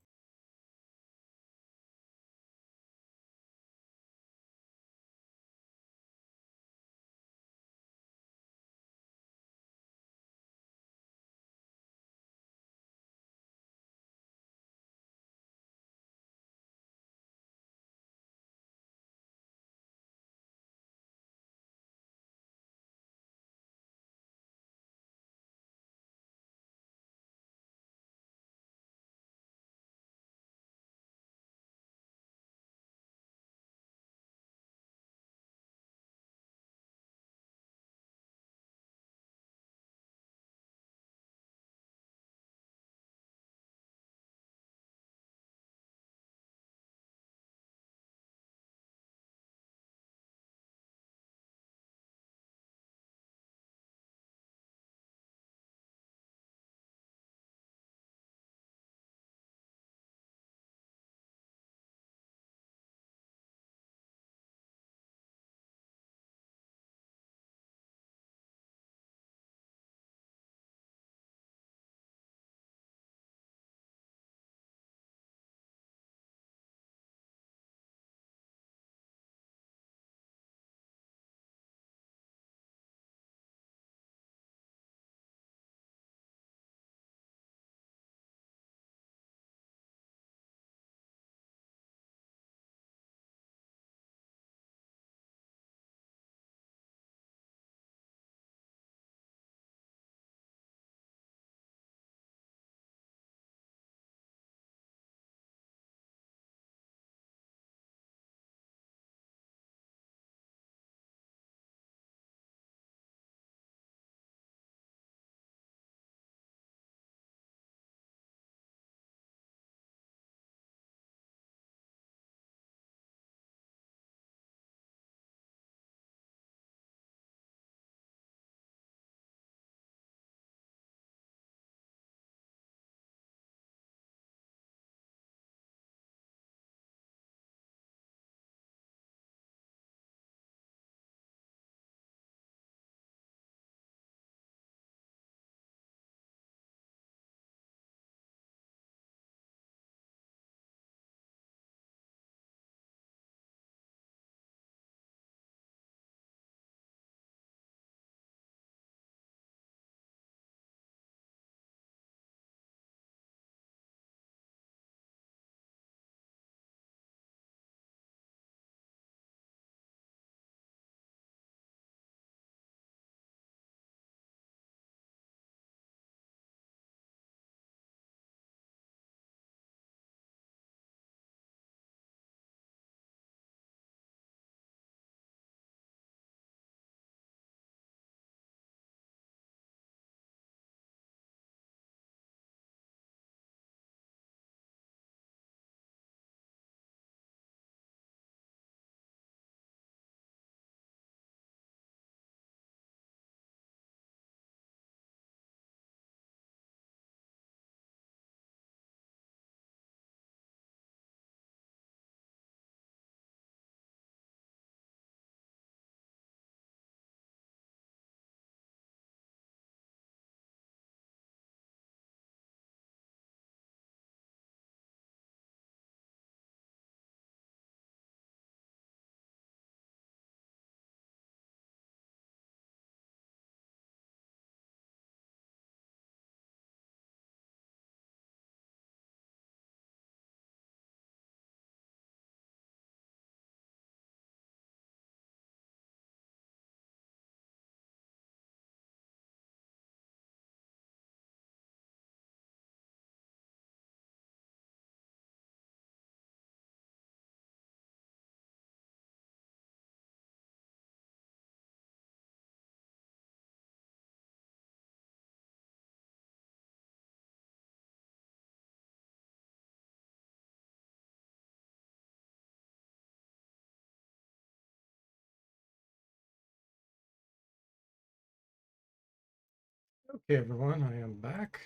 Okay, everyone, I am back.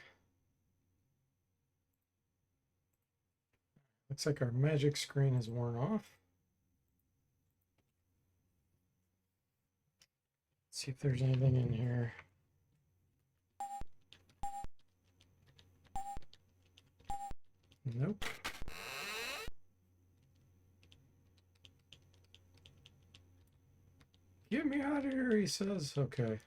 Looks like our magic screen is worn off. Let's see if there's anything in here. Nope. Get me out of here, he says. Okay.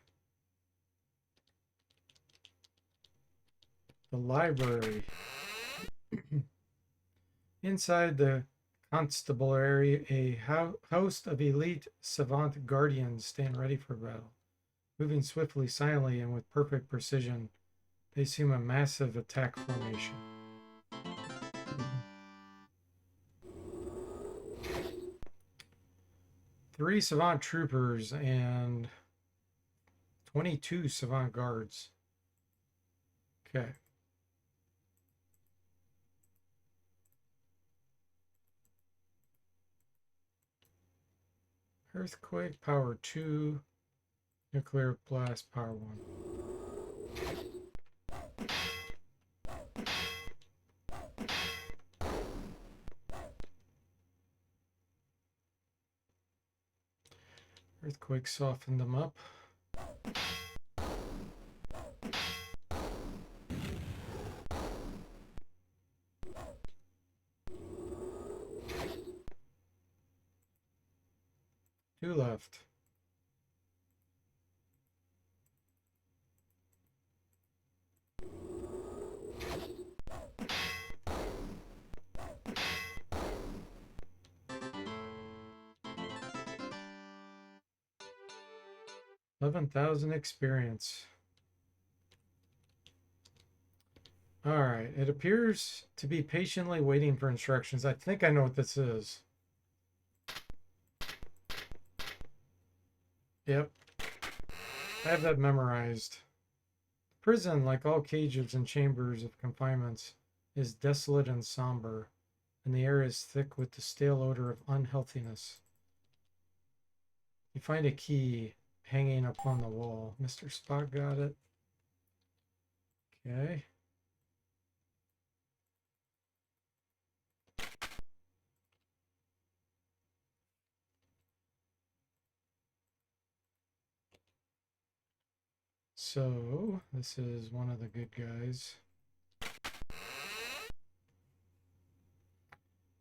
The library. Inside the constabulary, a host of elite savant guardians stand ready for battle. Moving swiftly, silently, and with perfect precision, they assume a massive attack formation. Three savant troopers and 22 savant guards. Okay. Earthquake, power 2. Nuclear blast, power 1. Earthquake softened them up. Two left. $11,000 experience. All right, it appears to be patiently waiting for instructions. I think I know what this is. Yep, I have that memorized. Prison, like all cages and chambers of confinements, is desolate and somber, and the air is thick with the stale odor of unhealthiness. You find a key hanging upon the wall. Mr. Spock got it. Okay. So, this is one of the good guys.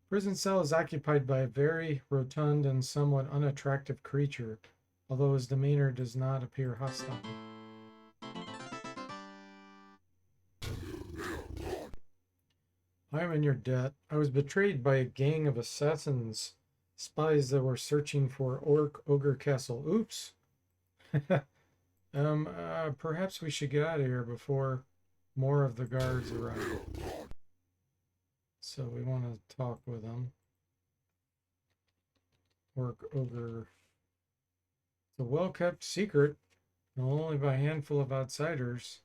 Prison cell is occupied by a very rotund and somewhat unattractive creature, although his demeanor does not appear hostile. I am in your debt. I was betrayed by a gang of assassins, spies that were searching for Orc Ogre Castle. Oops. Perhaps we should get out of here before more of the guards arrive. So we want to talk with them. Orc Ogre. It's a well-kept secret, known only by a handful of outsiders.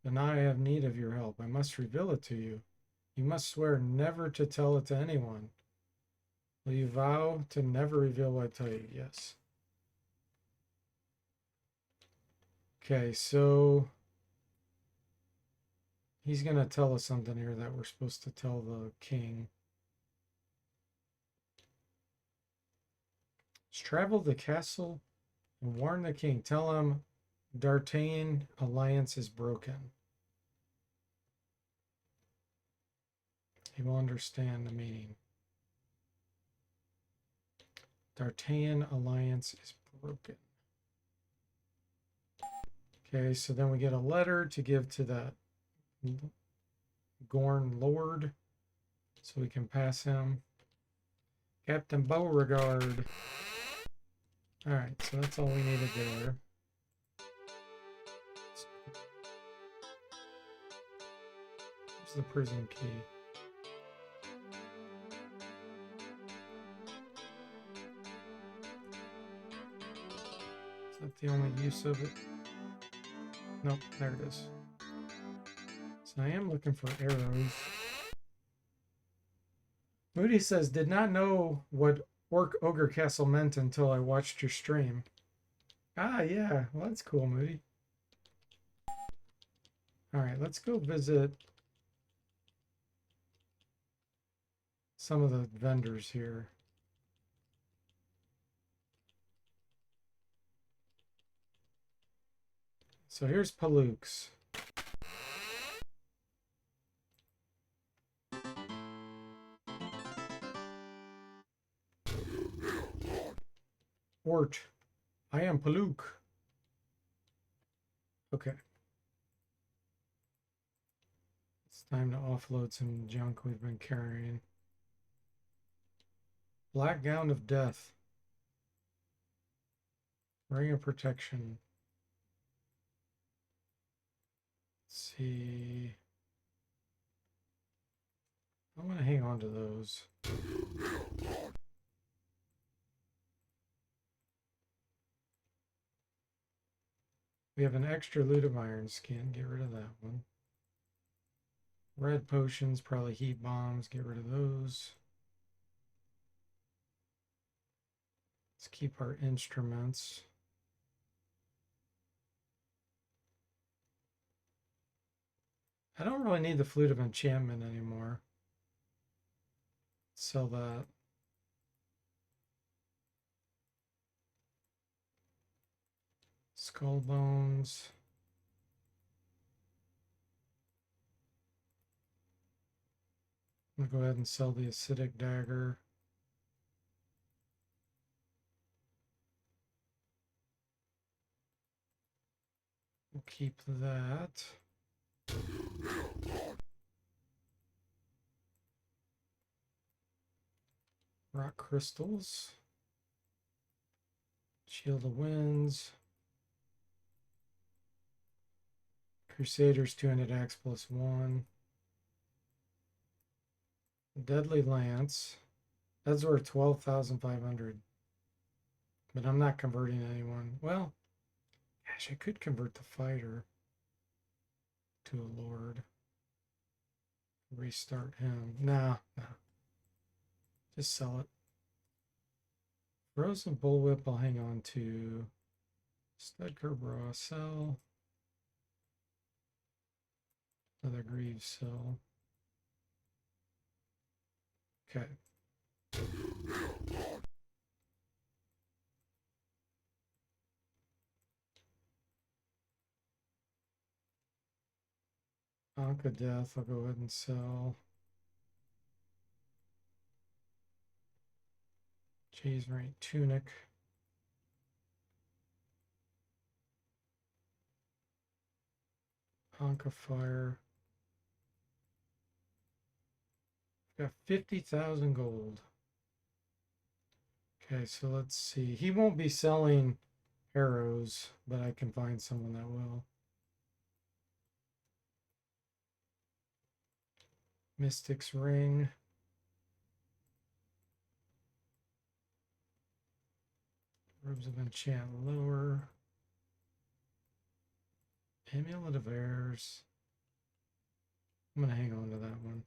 And now I have need of your help. I must reveal it to you. You must swear never to tell it to anyone. Will you vow to never reveal what I tell you? Yes. Okay, so he's going to tell us something here that we're supposed to tell the king. Let's travel the castle and warn the king. Tell him D'Artagnan alliance is broken. He will understand the meaning. D'Artagnan alliance is broken. Okay, so then we get a letter to give to that Gorn Lord, so we can pass him. Captain Beauregard. All right, so that's all we needed there. Here's the prison key. Is that the only use of it? Nope, there it is. So I am looking for arrows. Moody says, did not know what Orc Ogre Castle meant until I watched your stream. Ah, yeah. Well, that's cool, Moody. All right, let's go visit some of the vendors here. So here's Palooks. Ort, I am Palook. Okay. It's time to offload some junk we've been carrying. Black Gown of Death. Ring of Protection. Let's see. I want to hang on to those. We have an extra loot of iron skin. Get rid of that one. Red potions, probably heat bombs. Get rid of those. Let's keep our instruments. I don't really need the Flute of Enchantment anymore. Sell that. Skull bones. I'm gonna go ahead and sell the acidic dagger. We'll keep that. Rock crystals. Shield of Winds. Crusaders 200 Axe +1. Deadly Lance. That's worth 12,500. But I'm not converting anyone. Well, gosh, I could convert the fighter to a lord. Restart him. Nah. Just sell it. Frozen Bullwhip I'll hang on to. Studker Bra sell. Another Greaves sell. Okay. Ankh of Death I'll go ahead and sell. Cheese Rank Tunic. Ankh of Fire. Got 50,000 gold. Okay, so let's see. He won't be selling arrows, but I can find someone that will. Mystic's Ring. Robes of Enchant lower. Amulet of Airs. I'm going to hang on to that one.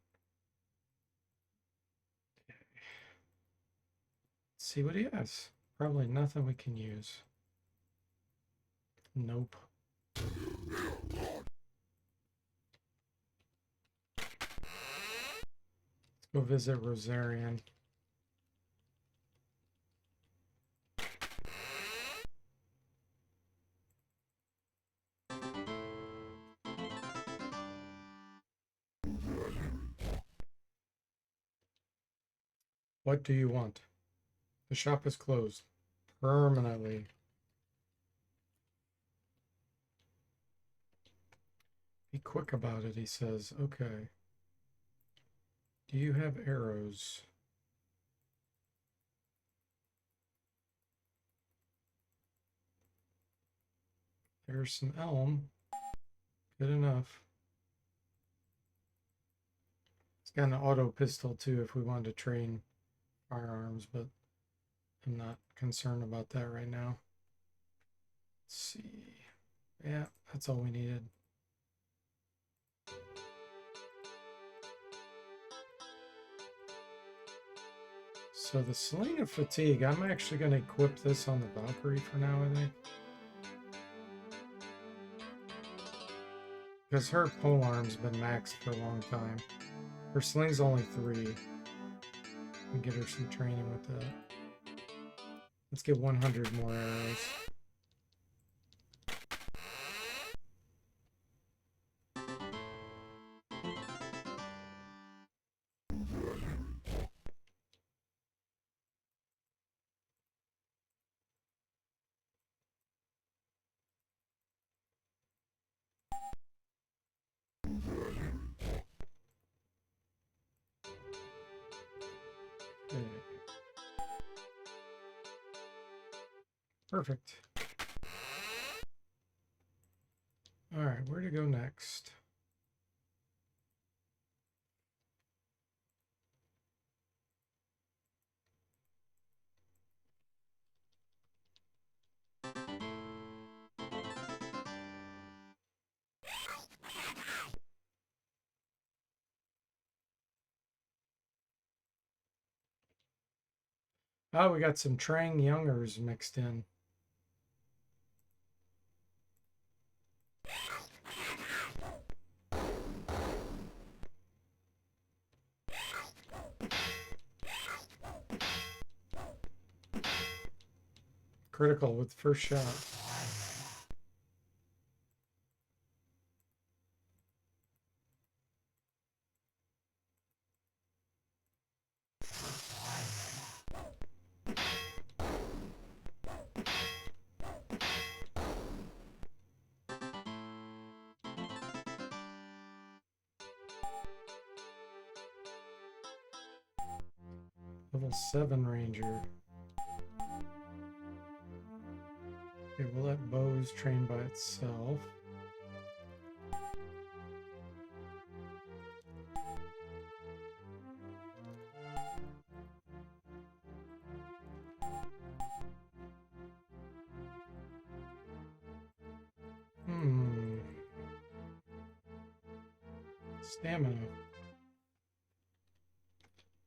Okay. Let's see what he has. Probably nothing we can use. Nope. Let's go visit Rosarian. What do you want? The shop is closed permanently. Be quick about it, he says. Okay. Do you have arrows? There's some elm. Good enough. It's got an auto pistol too if we wanted to train firearms, but I'm not concerned about that right now. Let's see. Yeah, that's all we needed. So the Sling of Fatigue, I'm actually going to equip this on the Valkyrie for now, I think. Because her polearm's been maxed for a long time. Her sling's only 3. And get her some training with that. Let's get 100 more arrows. Okay. Perfect. All right, where to go next? Oh, we got some Trang Youngers mixed in. Critical with first shot. Level 7 Ranger. Okay, we'll let Bose train by itself. Stamina.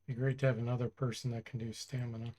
Be great to have another person that can do stamina.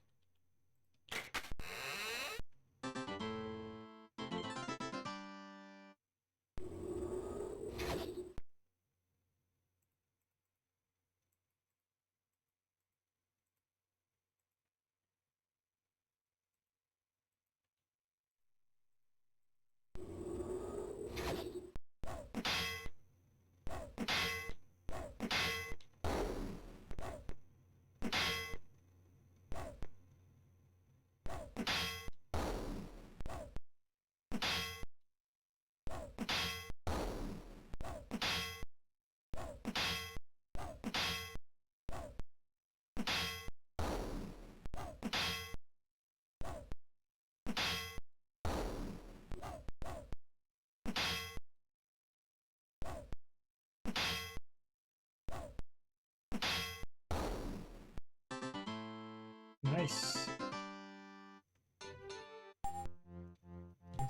Nice.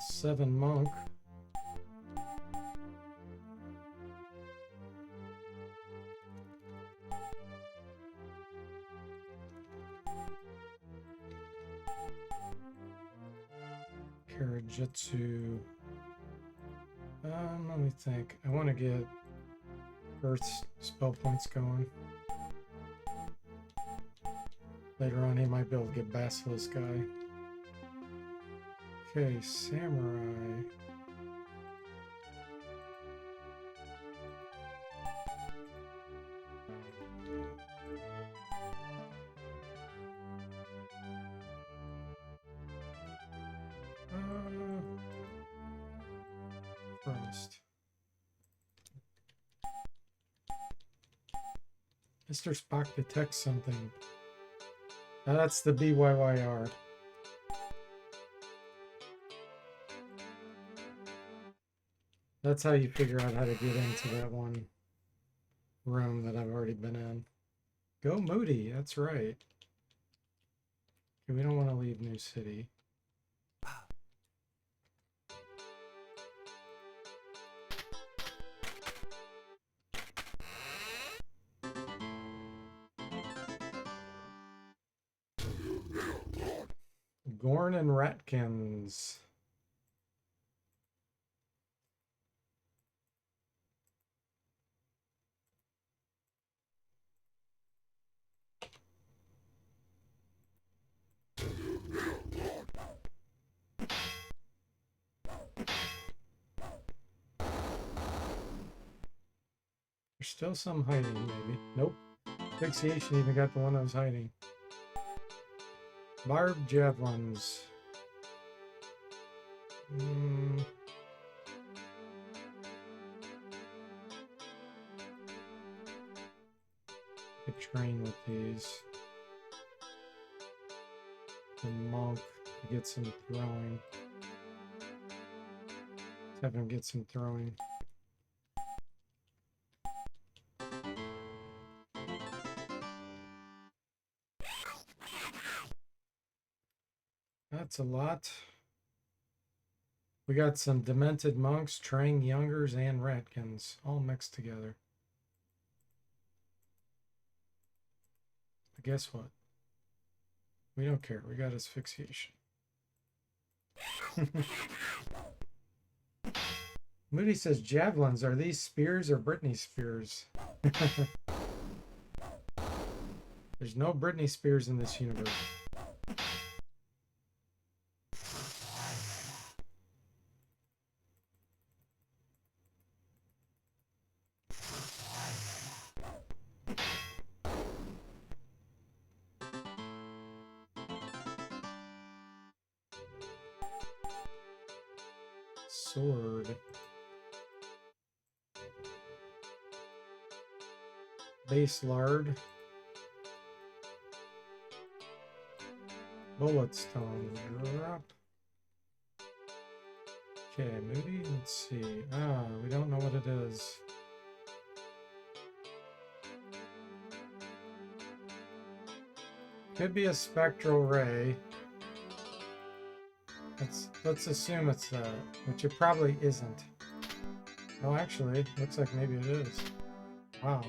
7 monk. Karajitsu. Let me think. I want to get Earth's spell points going. Later on, he might be able to get Basilisk guy. Okay, Samurai. Frost. Mr. Spock detects something. That's the BYYR. That's how you figure out how to get into that one room that I've already been in. Go Moody, that's right. Okay, we don't want to leave New City. Gorn and Ratkins. There's still some hiding, maybe. Nope. Asphyxiation even got the one that was hiding. Barbed javelins. Could train with these. The monk to get some throwing. Let's have him get some throwing. That's a lot. We got some demented monks, Trang Youngers, and Ratkins all mixed together. But guess what? We don't care. We got asphyxiation. Moody says, javelins, are these spears or Britney Spears? There's no Britney Spears in this universe. Sword. Base lard. Bullet stone. Drop. Okay, Moody, let's see. We don't know what it is. Could be a spectral ray. Let's assume it's that, which it probably isn't. Oh, actually, looks like maybe it is. Wow.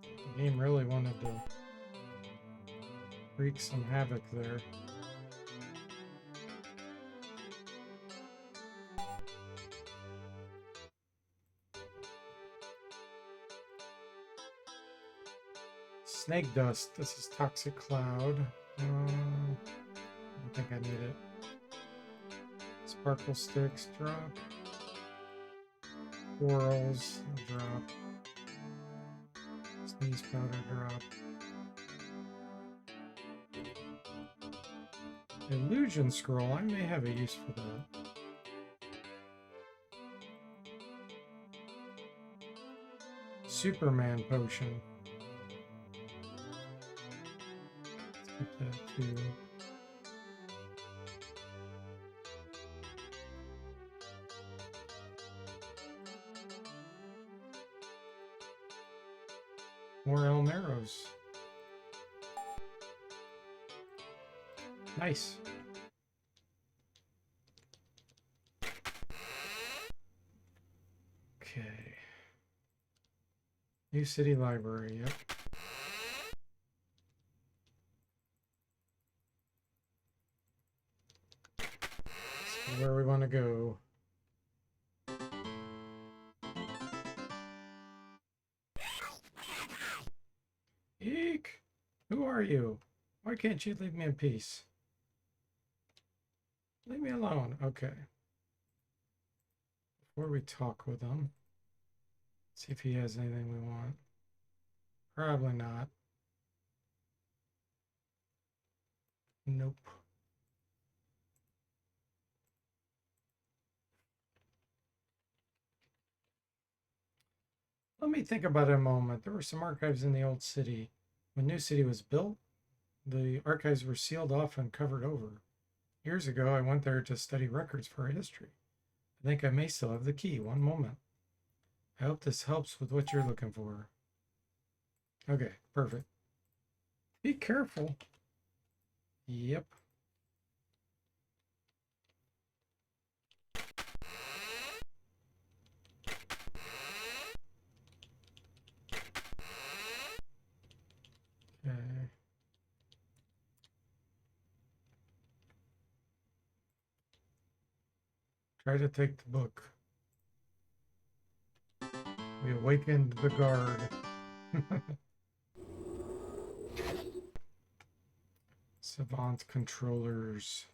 The game really wanted to wreak some havoc there. Snake dust. This is toxic cloud. I don't think I need it. Sparkle sticks drop. Quarrels drop. Sneeze powder drop. Illusion scroll. I may have a use for that. Superman potion. Let's get that too. More elm arrows. Nice. Okay. New city library, yep. So where we want to go. Eek! Who are you? Why can't you leave me in peace? Leave me alone. Okay. Before we talk with him, see if he has anything we want. Probably not. Nope. Let me think about it a moment. There were some archives in the old city. When New City was built, the archives were sealed off and covered over. Years ago, I went there to study records for our history. I think I may still have the key. One moment. I hope this helps with what you're looking for. Okay, perfect. Be careful. Yep. Okay. Try to take the book. We awakened the guard. Savant controllers.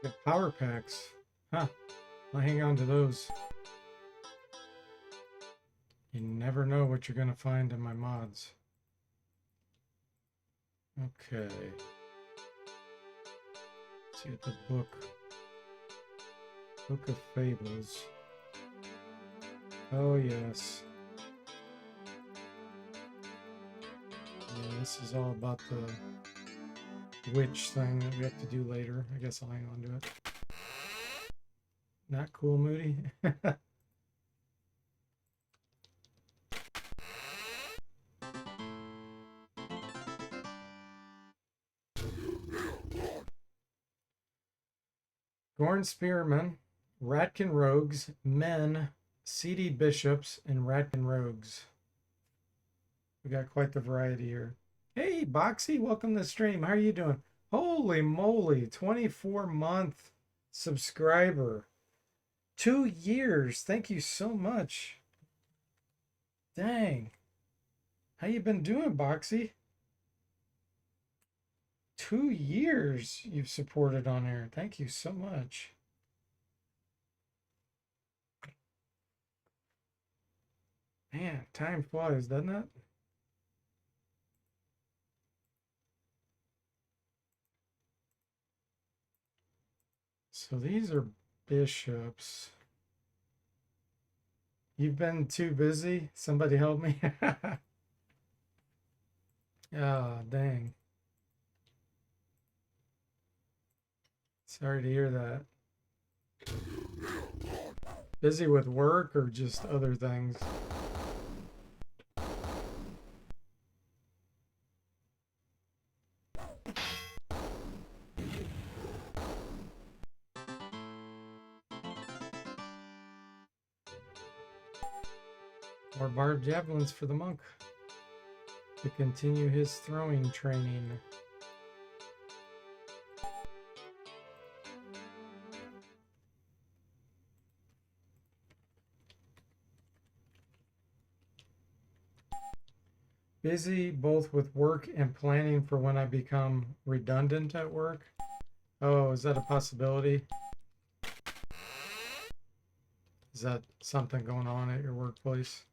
Got power packs. Huh. I'll hang on to those. You never know what you're going to find in my mods. Okay. Let's see what the Book of Fables. Oh, yes. Yeah, this is all about the witch thing that we have to do later. I guess I'll hang on to it. Not cool, Moody. Gorn Spearmen, Ratkin Rogues, Men, Seedy Bishops, and Ratkin Rogues. We got quite the variety here. Hey, Boxy, welcome to the stream. How are you doing? Holy moly, 24-month subscriber. 2 years. Thank you so much. Dang. How you been doing, Boxy? 2 years you've supported on air. Thank you so much. Man, time flies, doesn't it? So these are bishops. You've been too busy? Somebody help me? Ah, dang. Sorry to hear that. Busy with work or just other things? More barbed javelins for the monk to continue his throwing training. Busy both with work and planning for when I become redundant at work. Oh, is that a possibility? Is that something going on at your workplace?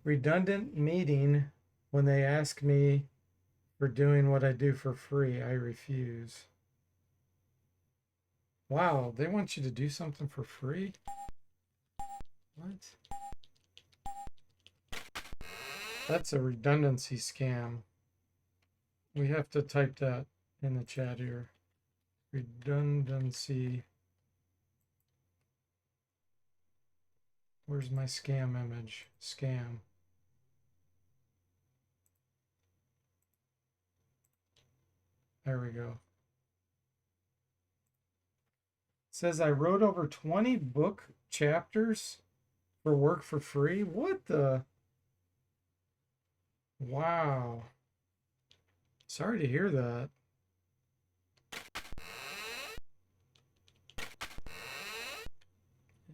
Redundant meeting when they ask me for doing what I do for free, I refuse. Wow, they want you to do something for free? What? That's a redundancy scam. We have to type that in the chat here. Redundancy. Where's my scam image? Scam. There we go. It says I wrote over 20 book chapters for work for free. What the? Wow. Sorry to hear that.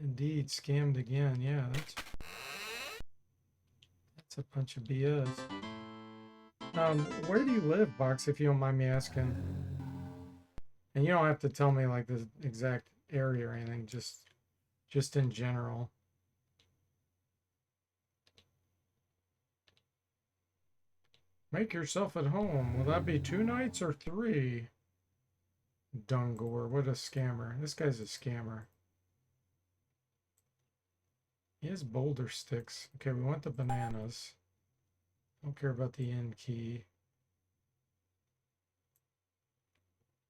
Indeed, scammed again. Yeah, that's a bunch of BS. Where do you live, Box, if you don't mind me asking? And you don't have to tell me like the exact area or anything, just in general. Make yourself at home. Will that be 2 nights or 3? Dungor, what a scammer. This guy's a scammer. He has boulder sticks. Okay, we want the bananas. Don't care about the end key.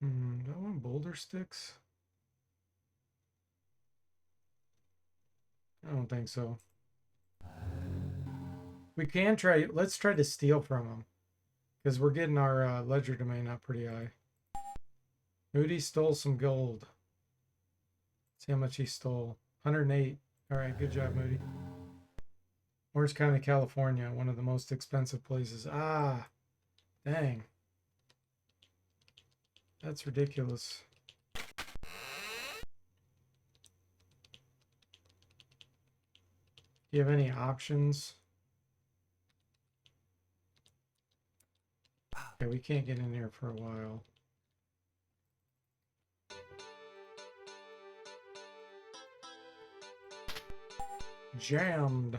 Do I want boulder sticks? I don't think so. We can try, let's try to steal from them. Because we're getting our ledger domain up pretty high. Moody stole some gold. See how much he stole. 108. All right, good job, Moody. Orange County, California, one of the most expensive places. Ah, dang. That's ridiculous. Do you have any options? Okay, we can't get in here for a while. Jammed.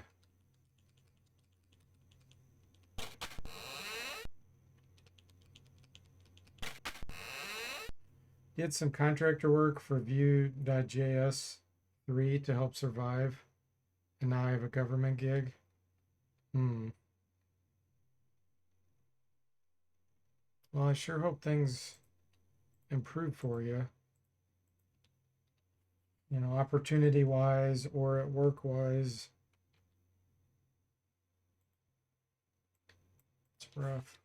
Did some contractor work for Vue.js 3 to help survive. And now I have a government gig. Well, I sure hope things improve for you. You know, opportunity-wise or at work-wise. It's rough.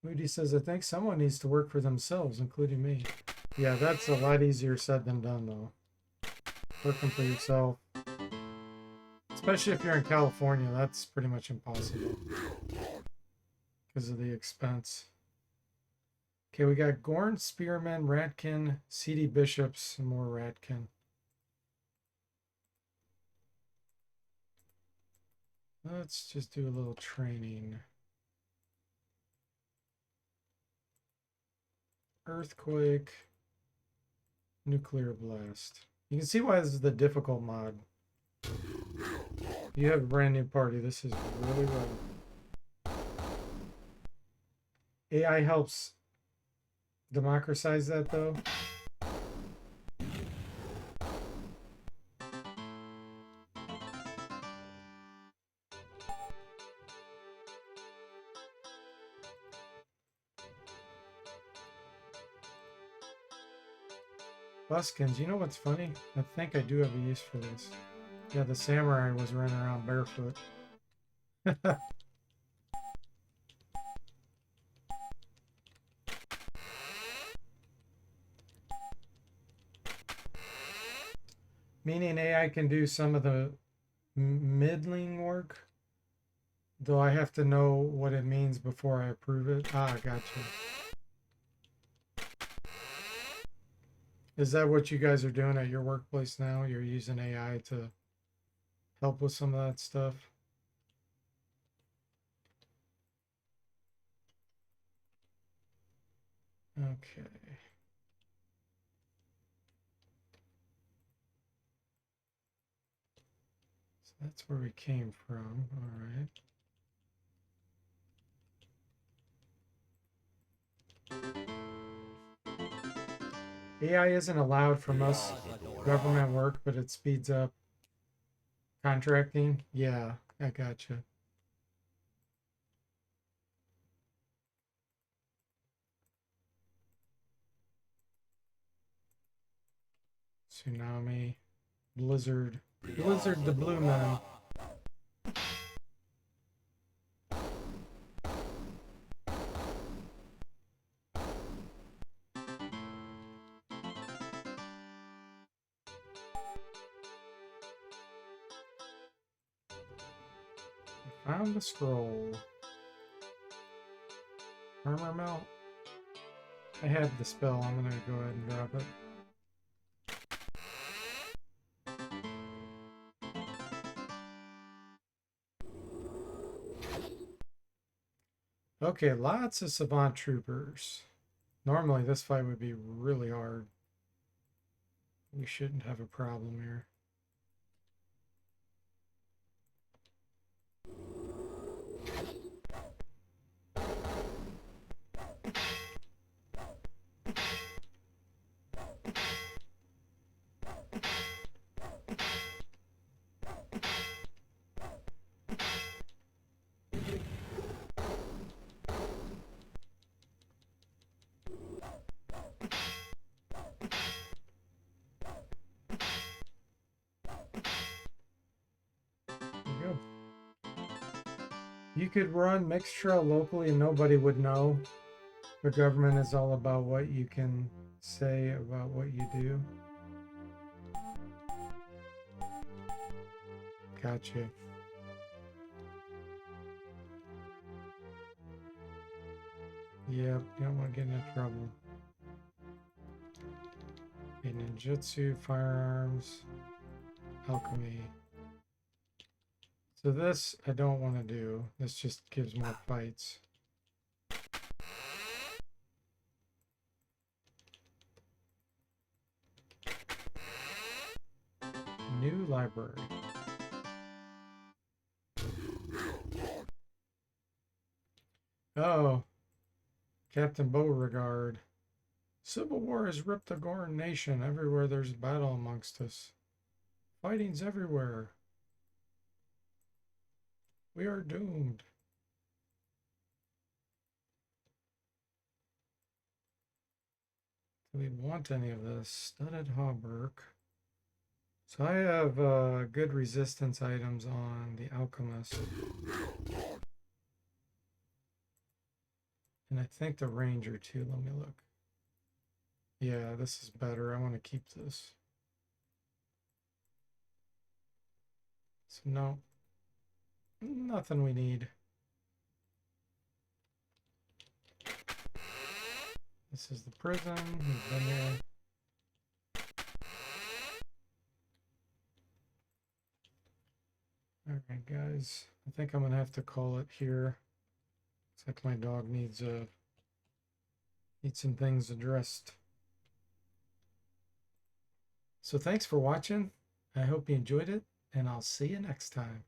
Moody says, I think someone needs to work for themselves, including me. Yeah, that's a lot easier said than done, though. Working for yourself. Especially if you're in California, that's pretty much impossible. Because of the expense. Okay, we got Gorn, Spearman, Ratkin, CD Bishops, and more Ratkin. Let's just do a little training. Earthquake, Nuclear Blast. You can see why this is the difficult mod. You have a brand new party. This is really rough. AI helps democratize that, though. Buskins, you know what's funny? I think I do have a use for this. Yeah, the samurai was running around barefoot. Meaning AI can do some of the middling work, though I have to know what it means before I approve it. Ah, gotcha. Is that what you guys are doing at your workplace now? You're using AI to help with some of that stuff? Okay. So that's where we came from. All right. AI isn't allowed for most government work, but it speeds up contracting. Yeah, I gotcha. Tsunami, Blizzard, Blizzard the Blue Man. I found the scroll. Armor mount. I have the spell. I'm gonna go ahead and drop it. Okay, lots of Savant Troopers. Normally this fight would be really hard. We shouldn't have a problem here. You could run mixed trail locally and nobody would know. The government is all about what you can say about what you do. Gotcha. Yep, you don't want to get into trouble. Okay, ninjutsu, firearms, alchemy. So this I don't want to do. This just gives more fights. New library. Oh, Captain Beauregard. Civil War has ripped the Goran nation. Everywhere there's battle amongst us. Fighting's everywhere. We are doomed. Do we want any of this? Studded hauberk. So I have good resistance items on the alchemist. And I think the ranger too. Let me look. Yeah, this is better. I want to keep this. So no, nothing we need. This is the prison. We've been here. All right, guys. I think I'm gonna have to call it here. Looks like my dog needs some things addressed. So thanks for watching. I hope you enjoyed it, and I'll see you next time.